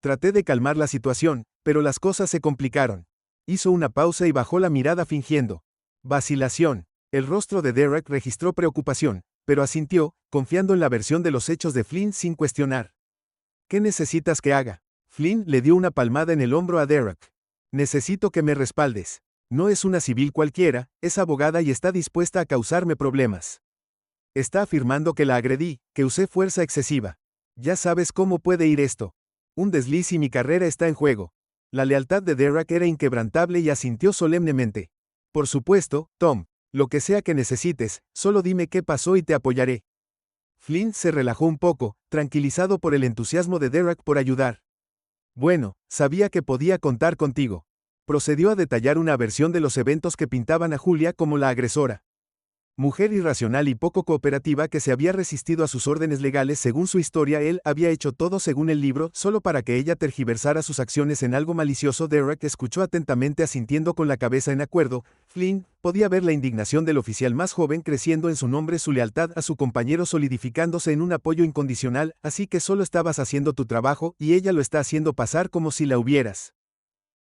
S1: Traté de calmar la situación, pero las cosas se complicaron. Hizo una pausa y bajó la mirada fingiendo vacilación. El rostro de Derek registró preocupación, pero asintió, confiando en la versión de los hechos de Flynn sin cuestionar. ¿Qué necesitas que haga? Flynn le dio una palmada en el hombro a Derek. Necesito que me respaldes. No es una civil cualquiera, es abogada y está dispuesta a causarme problemas. Está afirmando que la agredí, que usé fuerza excesiva. Ya sabes cómo puede ir esto. Un desliz y mi carrera está en juego. La lealtad de Derek era inquebrantable y asintió solemnemente. Por supuesto, Tom. Lo que sea que necesites, solo dime qué pasó y te apoyaré. Flynn se relajó un poco, tranquilizado por el entusiasmo de Derek por ayudar. Bueno, sabía que podía contar contigo. Procedió a detallar una versión de los eventos que pintaban a Julia como la agresora. Mujer irracional y poco cooperativa que se había resistido a sus órdenes legales. Según su historia, él había hecho todo según el libro, solo para que ella tergiversara sus acciones en algo malicioso. Derek escuchó atentamente, asintiendo con la cabeza en acuerdo. Flynn podía ver la indignación del oficial más joven creciendo en su nombre, su lealtad a su compañero solidificándose en un apoyo incondicional. Así que solo estabas haciendo tu trabajo, y ella lo está haciendo pasar como si la hubieras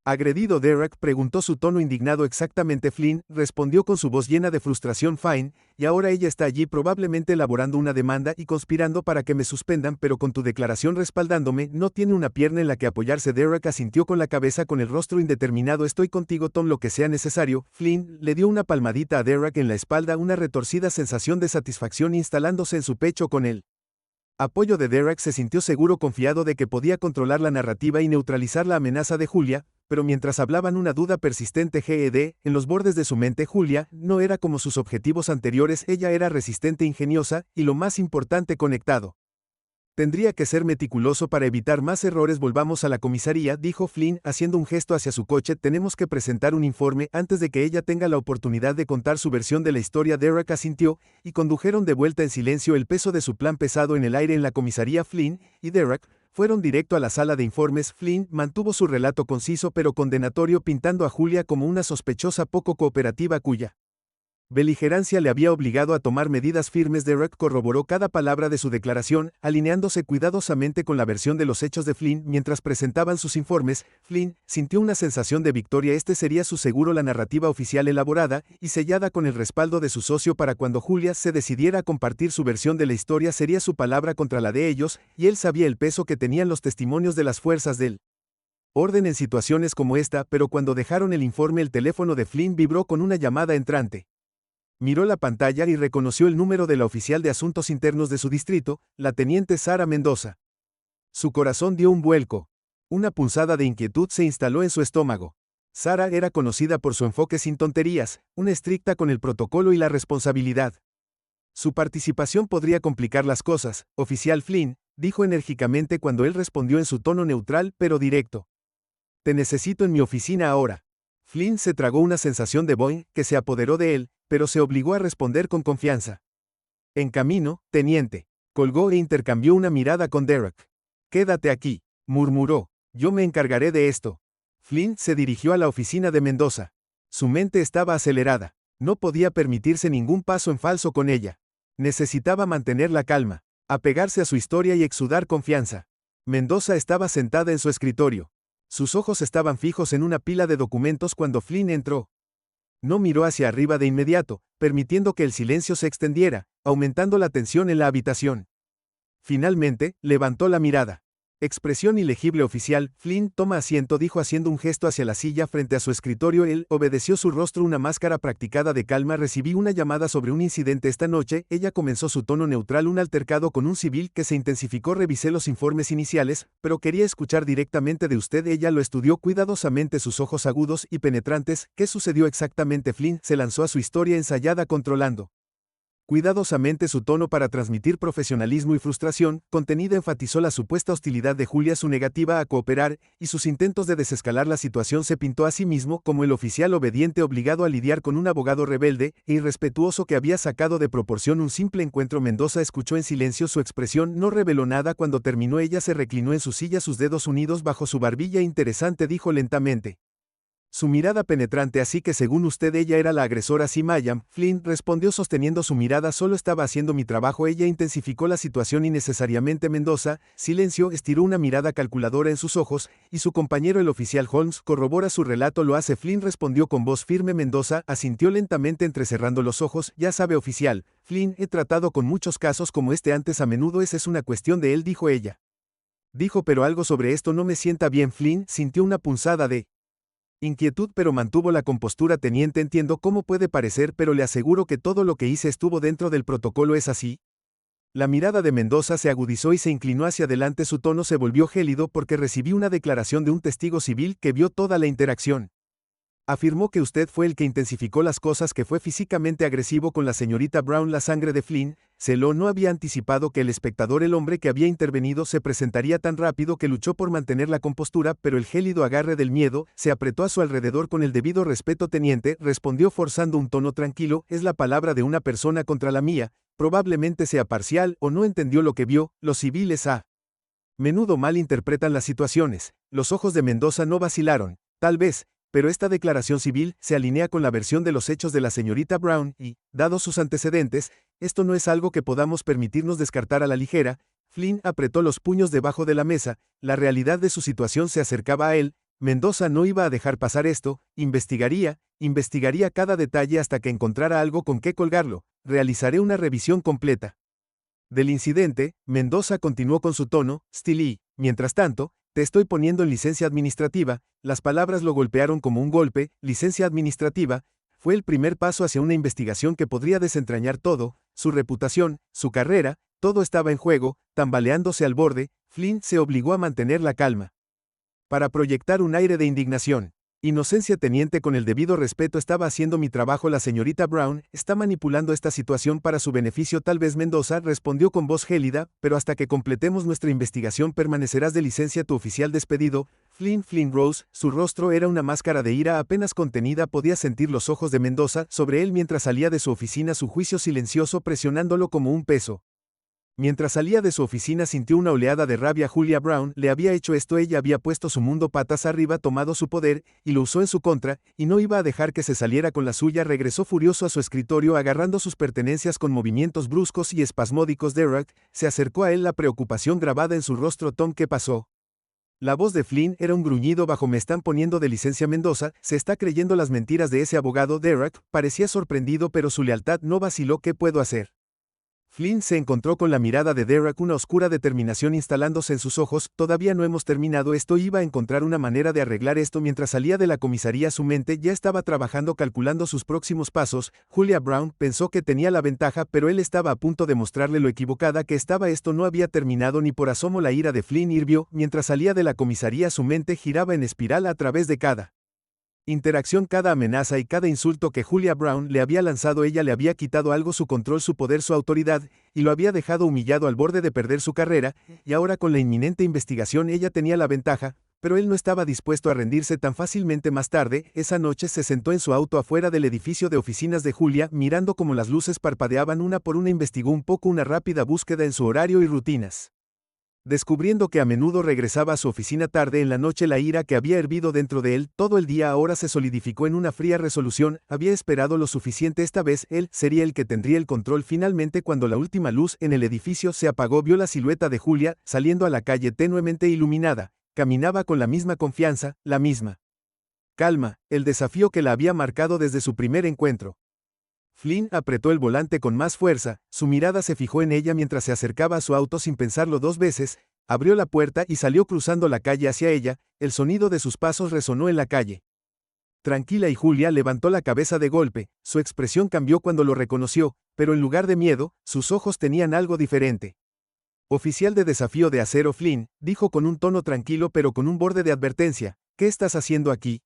S1: agredido. Derek preguntó, su tono indignado. Exactamente, Flynn respondió con su voz llena de frustración. Fine, y ahora ella está allí probablemente elaborando una demanda y conspirando para que me suspendan, pero con tu declaración respaldándome, no tiene una pierna en la que apoyarse. Derek asintió con la cabeza con el rostro indeterminado. Estoy contigo, Tom, lo que sea necesario. Flynn le dio una palmadita a Derek en la espalda, una retorcida sensación de satisfacción instalándose en su pecho. Con él apoyo de Derek se sintió seguro, confiado de que podía controlar la narrativa y neutralizar la amenaza de Julia, pero mientras hablaban una duda persistente en los bordes de su mente. Julia no era como sus objetivos anteriores, ella era resistente, ingeniosa, y lo más importante, conectado. Tendría que ser meticuloso para evitar más errores. Volvamos a la comisaría, dijo Flynn, haciendo un gesto hacia su coche. Tenemos que presentar un informe antes de que ella tenga la oportunidad de contar su versión de la historia. Derek asintió, y condujeron de vuelta en silencio, el peso de su plan pesado en el aire. En la comisaría, Flynn y Derek fueron directo a la sala de informes. Flynn mantuvo su relato conciso pero condenatorio, pintando a Julia como una sospechosa poco cooperativa cuya beligerancia le había obligado a tomar medidas firmes. Derek corroboró cada palabra de su declaración, alineándose cuidadosamente con la versión de los hechos de Flynn mientras presentaban sus informes. Flynn sintió una sensación de victoria. Este sería su seguro, la narrativa oficial elaborada y sellada con el respaldo de su socio para cuando Julia se decidiera a compartir su versión de la historia sería su palabra contra la de ellos, y él sabía el peso que tenían los testimonios de las fuerzas del orden en situaciones como esta, pero cuando dejaron el informe el teléfono de Flynn vibró con una llamada entrante. Miró la pantalla y reconoció el número de la oficial de asuntos internos de su distrito, la teniente Sara Mendoza. Su corazón dio un vuelco. Una punzada de inquietud se instaló en su estómago. Sara era conocida por su enfoque sin tonterías, una estricta con el protocolo y la responsabilidad. Su participación podría complicar las cosas, oficial Flynn, dijo enérgicamente cuando él respondió en su tono neutral pero directo. Te necesito en mi oficina ahora. Flynn se tragó una sensación de boing que se apoderó de él, pero se obligó a responder con confianza. En camino, teniente. Colgó e intercambió una mirada con Derek. Quédate aquí, murmuró. Yo me encargaré de esto. Flynn se dirigió a la oficina de Mendoza. Su mente estaba acelerada. No podía permitirse ningún paso en falso con ella. Necesitaba mantener la calma, apegarse a su historia y exudar confianza. Mendoza estaba sentada en su escritorio. Sus ojos estaban fijos en una pila de documentos cuando Flynn entró. No miró hacia arriba de inmediato, permitiendo que el silencio se extendiera, aumentando la tensión en la habitación. Finalmente, levantó la mirada. Expresión ilegible oficial, Flynn, toma asiento, dijo haciendo un gesto hacia la silla frente a su escritorio. Él obedeció, su rostro una máscara practicada de calma. Recibí una llamada sobre un incidente esta noche. Ella comenzó, su tono neutral, un altercado con un civil que se intensificó. Revisé los informes iniciales, pero quería escuchar directamente de usted. Ella lo estudió cuidadosamente, sus ojos agudos y penetrantes. ¿Qué sucedió exactamente? Flynn se lanzó a su historia ensayada, controlando cuidadosamente su tono para transmitir profesionalismo y frustración. Contenida enfatizó la supuesta hostilidad de Julia, su negativa a cooperar, y sus intentos de desescalar la situación. Se pintó a sí mismo como el oficial obediente obligado a lidiar con un abogado rebelde e irrespetuoso que había sacado de proporción un simple encuentro. Mendoza escuchó en silencio, su expresión no reveló nada. Cuando terminó ella se reclinó en su silla, sus dedos unidos bajo su barbilla. Interesante, dijo lentamente. Su mirada penetrante, así que según usted ella era la agresora. Sí, Mayam, Flynn respondió sosteniendo su mirada. Solo estaba haciendo mi trabajo. Ella intensificó la situación innecesariamente. Mendoza, silencio, estiró una mirada calculadora en sus ojos, y su compañero el oficial Holmes corrobora su relato. Lo hace. Flynn respondió con voz firme. Mendoza asintió lentamente entrecerrando los ojos. Ya sabe, oficial Flynn, he tratado con muchos casos como este antes. A menudo esa es una cuestión de él, dijo ella. Dijo, pero algo sobre esto no me sienta bien. Flynn sintió una punzada de inquietud, pero mantuvo la compostura. Teniente, entiendo cómo puede parecer, pero le aseguro que todo lo que hice estuvo dentro del protocolo. ¿Es así? La mirada de Mendoza se agudizó y se inclinó hacia adelante. Su tono se volvió gélido porque recibí una declaración de un testigo civil que vio toda la interacción. Afirmó que usted fue el que intensificó las cosas, que fue físicamente agresivo con la señorita Brown. La sangre de Flynn se heló. No había anticipado que el espectador, el hombre que había intervenido, se presentaría tan rápido. Que luchó por mantener la compostura, pero el gélido agarre del miedo se apretó a su alrededor. Con el debido respeto, teniente, respondió forzando un tono tranquilo, es la palabra de una persona contra la mía. Probablemente sea parcial o no entendió lo que vio. Los civiles a menudo mal interpretan las situaciones. Los ojos de Mendoza no vacilaron. Tal vez, pero esta declaración civil se alinea con la versión de los hechos de la señorita Brown y, dados sus antecedentes, esto no es algo que podamos permitirnos descartar a la ligera. Flynn apretó los puños debajo de la mesa. La realidad de su situación se acercaba a él. Mendoza no iba a dejar pasar esto. Investigaría cada detalle hasta que encontrara algo con qué colgarlo. Realizaré una revisión completa del incidente. Mendoza continuó con su tono Steely. Mientras tanto, te estoy poniendo en licencia administrativa. Las palabras lo golpearon como un golpe. Licencia administrativa fue el primer paso hacia una investigación que podría desentrañar todo, su reputación, su carrera. Todo estaba en juego. Tambaleándose al borde, Flynn se obligó a mantener la calma para proyectar un aire de indignación. Inocencia, teniente, con el debido respeto, estaba haciendo mi trabajo. La señorita Brown está manipulando esta situación para su beneficio. Tal vez. Mendoza respondió con voz gélida, pero hasta que completemos nuestra investigación permanecerás de licencia. Tu oficial despedido. Flynn Rose, su rostro era una máscara de ira apenas contenida. Podía sentir los ojos de Mendoza sobre él mientras salía de su oficina, su juicio silencioso presionándolo como un peso. Mientras salía de su oficina sintió una oleada de rabia. Julia Brown le había hecho esto, ella había puesto su mundo patas arriba, tomado su poder, y lo usó en su contra, y no iba a dejar que se saliera con la suya. Regresó furioso a su escritorio agarrando sus pertenencias con movimientos bruscos y espasmódicos. Derek se acercó a él, la preocupación grabada en su rostro. Tom, ¿qué pasó? La voz de Flynn era un gruñido bajo. Me están poniendo de licencia. Mendoza se está creyendo las mentiras de ese abogado. Derek parecía sorprendido, pero su lealtad no vaciló. ¿Qué puedo hacer? Flynn se encontró con la mirada de Derek, una oscura determinación instalándose en sus ojos. Todavía no hemos terminado esto. Iba a encontrar una manera de arreglar esto. Mientras salía de la comisaría, su mente ya estaba trabajando, calculando sus próximos pasos. Julia Brown pensó que tenía la ventaja, pero él estaba a punto de mostrarle lo equivocada que estaba. Esto no había terminado ni por asomo. La ira de Flynn hirvió. Mientras salía de la comisaría, su mente giraba en espiral a través de cada interacción, cada amenaza y cada insulto que Julia Brown le había lanzado. Ella le había quitado algo: su control, su poder, su autoridad, y lo había dejado humillado al borde de perder su carrera, y ahora con la inminente investigación ella tenía la ventaja, pero él no estaba dispuesto a rendirse tan fácilmente. Más tarde, esa noche se sentó en su auto afuera del edificio de oficinas de Julia, mirando cómo las luces parpadeaban una por una. Investigó un poco, una rápida búsqueda en su horario y rutinas, descubriendo que a menudo regresaba a su oficina tarde en la noche. La ira que había hervido dentro de él todo el día ahora se solidificó en una fría resolución. Había esperado lo suficiente. Esta vez él sería el que tendría el control. Finalmente, cuando la última luz en el edificio se apagó, vio la silueta de Julia saliendo a la calle tenuemente iluminada. Caminaba con la misma confianza, la misma calma, el desafío que la había marcado desde su primer encuentro. Flynn apretó el volante con más fuerza, su mirada se fijó en ella mientras se acercaba a su auto. Sin pensarlo dos veces, abrió la puerta y salió cruzando la calle hacia ella. El sonido de sus pasos resonó en la calle tranquila y Julia levantó la cabeza de golpe. Su expresión cambió cuando lo reconoció, pero en lugar de miedo, sus ojos tenían algo diferente. Oficial de desafío de acero, Flynn dijo con un tono tranquilo pero con un borde de advertencia, ¿qué estás haciendo aquí?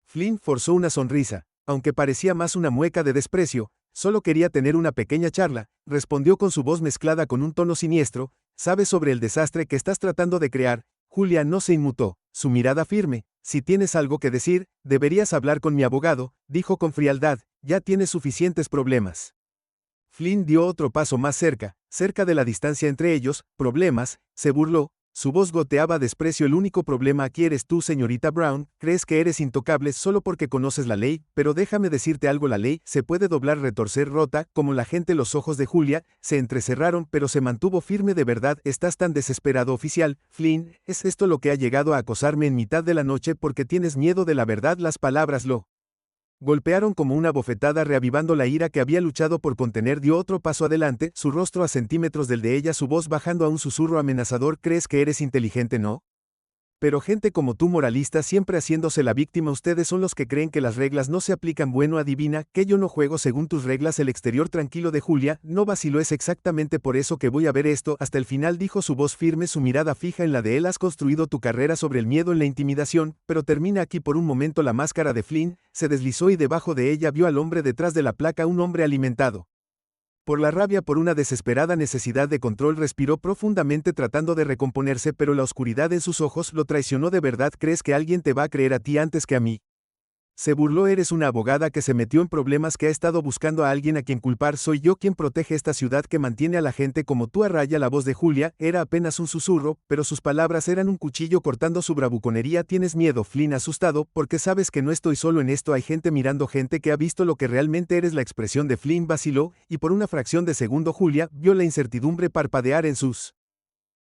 S1: Flynn forzó una sonrisa, aunque parecía más una mueca de desprecio. Solo quería tener una pequeña charla, respondió con su voz mezclada con un tono siniestro. ¿Sabes sobre el desastre que estás tratando de crear? Julia no se inmutó, su mirada firme. Si tienes algo que decir, deberías hablar con mi abogado, dijo con frialdad. Ya tienes suficientes problemas. Flynn dio otro paso más cerca de la distancia entre ellos. ¿Problemas?, se burló. Su voz goteaba desprecio. El único problema aquí eres tú, señorita Brown. Crees que eres intocable solo porque conoces la ley, pero déjame decirte algo: la ley se puede doblar, retorcer, rota, como la gente. Los ojos de Julia se entrecerraron, pero se mantuvo firme. ¿De verdad estás tan desesperado, oficial? Flynn, ¿es esto lo que ha llegado a acosarme en mitad de la noche porque tienes miedo de la verdad? Las palabras lo golpearon como una bofetada, reavivando la ira que había luchado por contener. Dio otro paso adelante, su rostro a centímetros del de ella, su voz bajando a un susurro amenazador. ¿Crees que eres inteligente, no? Pero gente como tú, moralista, siempre haciéndose la víctima. Ustedes son los que creen que las reglas no se aplican. Bueno, adivina, que yo no juego según tus reglas. El exterior tranquilo de Julia no vaciló. Es exactamente por eso que voy a ver esto hasta el final, dijo, su voz firme, su mirada fija en la de él. Has construido tu carrera sobre el miedo, en la intimidación, pero termina aquí. Por un momento la máscara de Flynn se deslizó y debajo de ella vio al hombre detrás de la placa, un hombre alimentado por la rabia, por una desesperada necesidad de control. Respiró profundamente tratando de recomponerse, pero la oscuridad en sus ojos lo traicionó. ¿De verdad crees que alguien te va a creer a ti antes que a mí? Se burló. Eres una abogada que se metió en problemas, que ha estado buscando a alguien a quien culpar. Soy yo quien protege esta ciudad, que mantiene a la gente como tú a raya. La voz de Julia era apenas un susurro, pero sus palabras eran un cuchillo cortando su bravuconería. ¿Tienes miedo, Flynn? Asustado, porque sabes que no estoy solo en esto. Hay gente mirando, gente que ha visto lo que realmente eres. La expresión de Flynn vaciló, y por una fracción de segundo Julia vio la incertidumbre parpadear en sus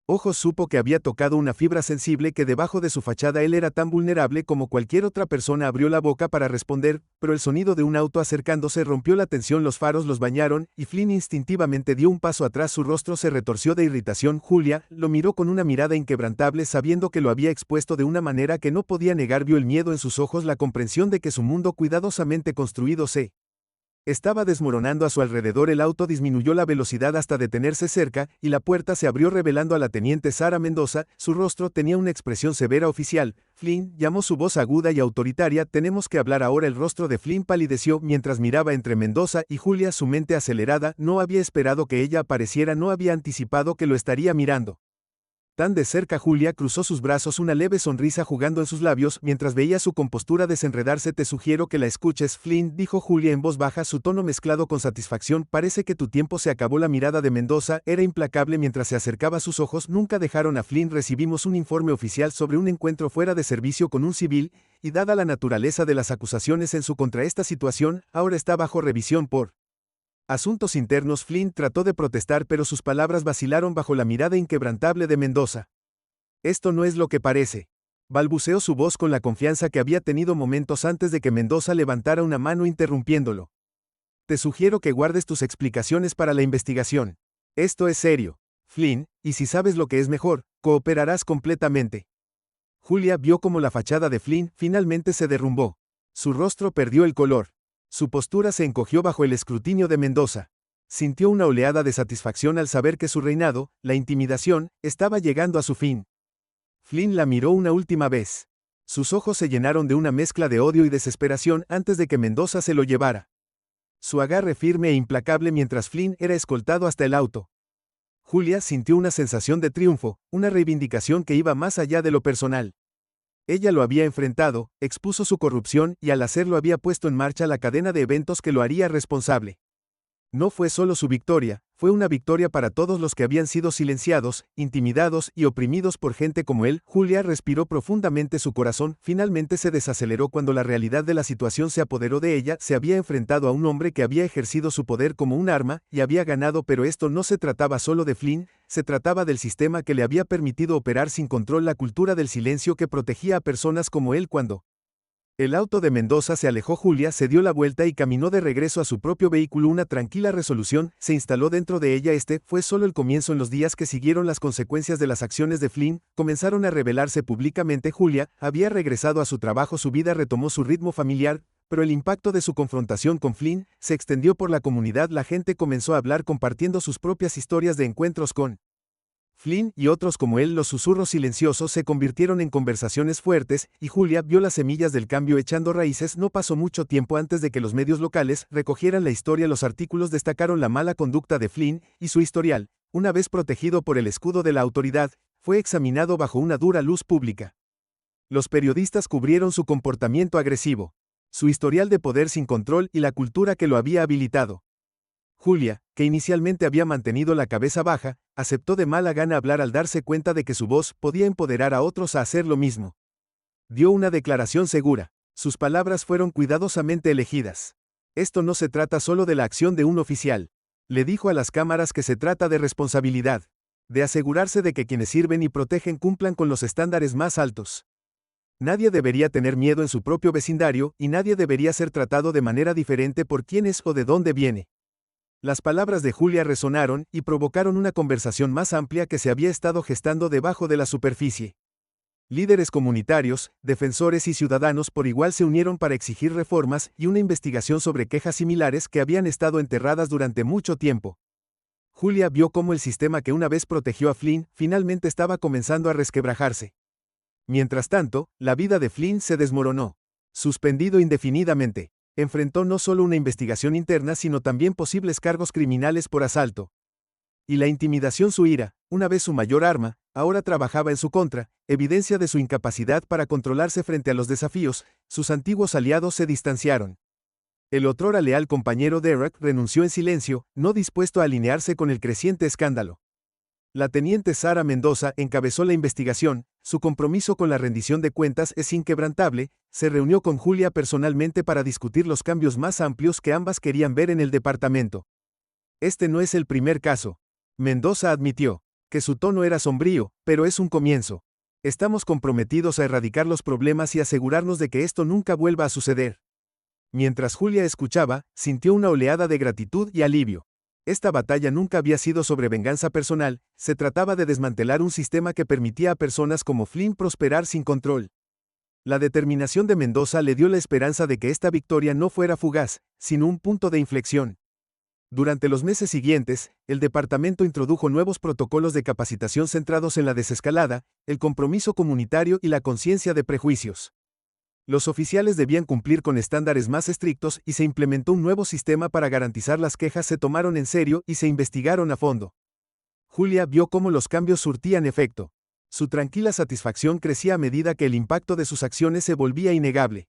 S1: ojos. Supo que había tocado una fibra sensible, que debajo de su fachada él era tan vulnerable como cualquier otra persona. Abrió la boca para responder, pero el sonido de un auto acercándose rompió la tensión. Los faros los bañaron, y Flynn instintivamente dio un paso atrás. Su rostro se retorció de irritación. Julia lo miró con una mirada inquebrantable, sabiendo que lo había expuesto de una manera que no podía negar. Vio el miedo en sus ojos, la comprensión de que su mundo cuidadosamente construido se estaba desmoronando a su alrededor. El auto disminuyó la velocidad hasta detenerse cerca, y la puerta se abrió revelando a la teniente Sara Mendoza. Su rostro tenía una expresión severa. Oficial, Flynn, llamó su voz aguda y autoritaria, tenemos que hablar ahora. El rostro de Flynn palideció mientras miraba entre Mendoza y Julia, su mente acelerada. No había esperado que ella apareciera, no había anticipado que lo estaría mirando. Tan de cerca Julia cruzó sus brazos, una leve sonrisa jugando en sus labios mientras veía su compostura desenredarse. Te sugiero que la escuches, Flynn, dijo Julia en voz baja, su tono mezclado con satisfacción. Parece que tu tiempo se acabó. La mirada de Mendoza era implacable mientras se acercaba a sus ojos. Nunca dejaron a Flynn. Recibimos un informe oficial sobre un encuentro fuera de servicio con un civil, y dada la naturaleza de las acusaciones en su contra, esta situación ahora está bajo revisión por Asuntos Internos. Flynn trató de protestar, pero sus palabras vacilaron bajo la mirada inquebrantable de Mendoza. Esto no es lo que parece. Balbuceó su voz con la confianza que había tenido momentos antes de que Mendoza levantara una mano interrumpiéndolo. Te sugiero que guardes tus explicaciones para la investigación. Esto es serio, Flynn, y si sabes lo que es mejor, cooperarás completamente. Julia vio cómo la fachada de Flynn finalmente se derrumbó. Su rostro perdió el color. Su postura se encogió bajo el escrutinio de Mendoza. Sintió una oleada de satisfacción al saber que su reinado, la intimidación, estaba llegando a su fin. Flynn la miró una última vez. Sus ojos se llenaron de una mezcla de odio y desesperación antes de que Mendoza se lo llevara. Su agarre firme e implacable mientras Flynn era escoltado hasta el auto. Julia sintió una sensación de triunfo, una reivindicación que iba más allá de lo personal. Ella lo había enfrentado, expuso su corrupción y al hacerlo había puesto en marcha la cadena de eventos que lo haría responsable. No fue solo su victoria, fue una victoria para todos los que habían sido silenciados, intimidados y oprimidos por gente como él. Julia respiró profundamente, su corazón finalmente se desaceleró cuando la realidad de la situación se apoderó de ella. Se había enfrentado a un hombre que había ejercido su poder como un arma y había ganado, pero esto no se trataba solo de Flynn, se trataba del sistema que le había permitido operar sin control, la cultura del silencio que protegía a personas como él. Cuando el auto de Mendoza se alejó, Julia se dio la vuelta y caminó de regreso a su propio vehículo. Una tranquila resolución se instaló dentro de ella. Este fue solo el comienzo. En los días que siguieron, las consecuencias de las acciones de Flynn comenzaron a revelarse públicamente. Julia había regresado a su trabajo, su vida retomó su ritmo familiar, pero el impacto de su confrontación con Flynn se extendió por la comunidad. La gente comenzó a hablar, compartiendo sus propias historias de encuentros con Flynn y otros como él. Los susurros silenciosos se convirtieron en conversaciones fuertes, y Julia vio las semillas del cambio echando raíces. No pasó mucho tiempo antes de que los medios locales recogieran la historia. Los artículos destacaron la mala conducta de Flynn y su historial. Una vez protegido por el escudo de la autoridad, fue examinado bajo una dura luz pública. Los periodistas cubrieron su comportamiento agresivo, su historial de poder sin control y la cultura que lo había habilitado. Julia, que inicialmente había mantenido la cabeza baja, aceptó de mala gana hablar al darse cuenta de que su voz podía empoderar a otros a hacer lo mismo. Dio una declaración segura. Sus palabras fueron cuidadosamente elegidas. Esto no se trata solo de la acción de un oficial. Le dijo a las cámaras que se trata de responsabilidad, de asegurarse de que quienes sirven y protegen cumplan con los estándares más altos. Nadie debería tener miedo en su propio vecindario, y nadie debería ser tratado de manera diferente por quién es o de dónde viene. Las palabras de Julia resonaron y provocaron una conversación más amplia que se había estado gestando debajo de la superficie. Líderes comunitarios, defensores y ciudadanos por igual se unieron para exigir reformas y una investigación sobre quejas similares que habían estado enterradas durante mucho tiempo. Julia vio cómo el sistema que una vez protegió a Flynn finalmente estaba comenzando a resquebrajarse. Mientras tanto, la vida de Flynn se desmoronó. Suspendido indefinidamente. Enfrentó no solo una investigación interna sino también posibles cargos criminales por asalto y la intimidación. Su ira, una vez su mayor arma, ahora trabajaba en su contra, evidencia de su incapacidad para controlarse frente a los desafíos. Sus antiguos aliados se distanciaron. El otrora leal compañero Derek renunció en silencio, no dispuesto a alinearse con el creciente escándalo. La teniente Sara Mendoza encabezó la investigación. Su compromiso con la rendición de cuentas es inquebrantable. Se reunió con Julia personalmente para discutir los cambios más amplios que ambas querían ver en el departamento. Este no es el primer caso. Mendoza admitió que su tono era sombrío, pero es un comienzo. Estamos comprometidos a erradicar los problemas y asegurarnos de que esto nunca vuelva a suceder. Mientras Julia escuchaba, sintió una oleada de gratitud y alivio. Esta batalla nunca había sido sobre venganza personal, se trataba de desmantelar un sistema que permitía a personas como Flynn prosperar sin control. La determinación de Mendoza le dio la esperanza de que esta victoria no fuera fugaz, sino un punto de inflexión. Durante los meses siguientes, el departamento introdujo nuevos protocolos de capacitación centrados en la desescalada, el compromiso comunitario y la conciencia de prejuicios. Los oficiales debían cumplir con estándares más estrictos y se implementó un nuevo sistema para garantizar las quejas se tomaron en serio y se investigaron a fondo. Julia vio cómo los cambios surtían efecto. Su tranquila satisfacción crecía a medida que el impacto de sus acciones se volvía innegable.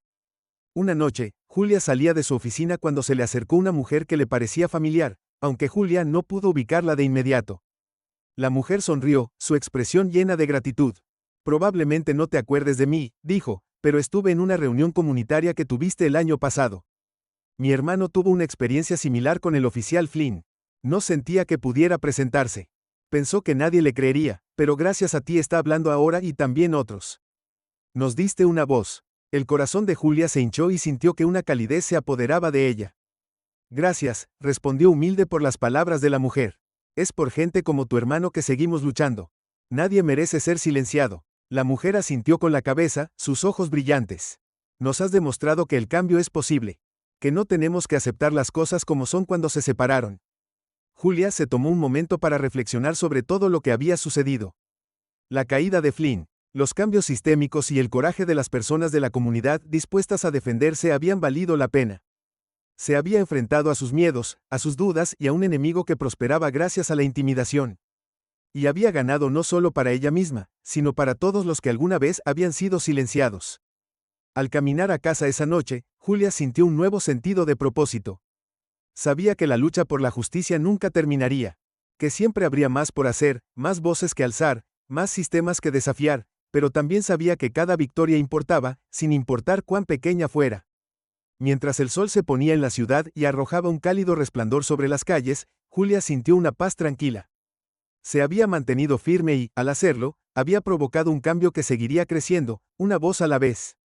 S1: Una noche, Julia salía de su oficina cuando se le acercó una mujer que le parecía familiar, aunque Julia no pudo ubicarla de inmediato. La mujer sonrió, su expresión llena de gratitud. Probablemente no te acuerdes de mí, dijo, pero estuve en una reunión comunitaria que tuviste el año pasado. Mi hermano tuvo una experiencia similar con el oficial Flynn. No sentía que pudiera presentarse. Pensó que nadie le creería, pero gracias a ti está hablando ahora y también otros. Nos diste una voz. El corazón de Julia se hinchó y sintió que una calidez se apoderaba de ella. Gracias, respondió humilde por las palabras de la mujer. Es por gente como tu hermano que seguimos luchando. Nadie merece ser silenciado. La mujer asintió con la cabeza, sus ojos brillantes. Nos has demostrado que el cambio es posible. Que no tenemos que aceptar las cosas como son cuando se separaron. Julia se tomó un momento para reflexionar sobre todo lo que había sucedido. La caída de Flynn, los cambios sistémicos y el coraje de las personas de la comunidad dispuestas a defenderse habían valido la pena. Se había enfrentado a sus miedos, a sus dudas y a un enemigo que prosperaba gracias a la intimidación. Y había ganado no solo para ella misma, sino para todos los que alguna vez habían sido silenciados. Al caminar a casa esa noche, Julia sintió un nuevo sentido de propósito. Sabía que la lucha por la justicia nunca terminaría, que siempre habría más por hacer, más voces que alzar, más sistemas que desafiar, pero también sabía que cada victoria importaba, sin importar cuán pequeña fuera. Mientras el sol se ponía en la ciudad y arrojaba un cálido resplandor sobre las calles, Julia sintió una paz tranquila. Se había mantenido firme y, al hacerlo, había provocado un cambio que seguiría creciendo, una voz a la vez.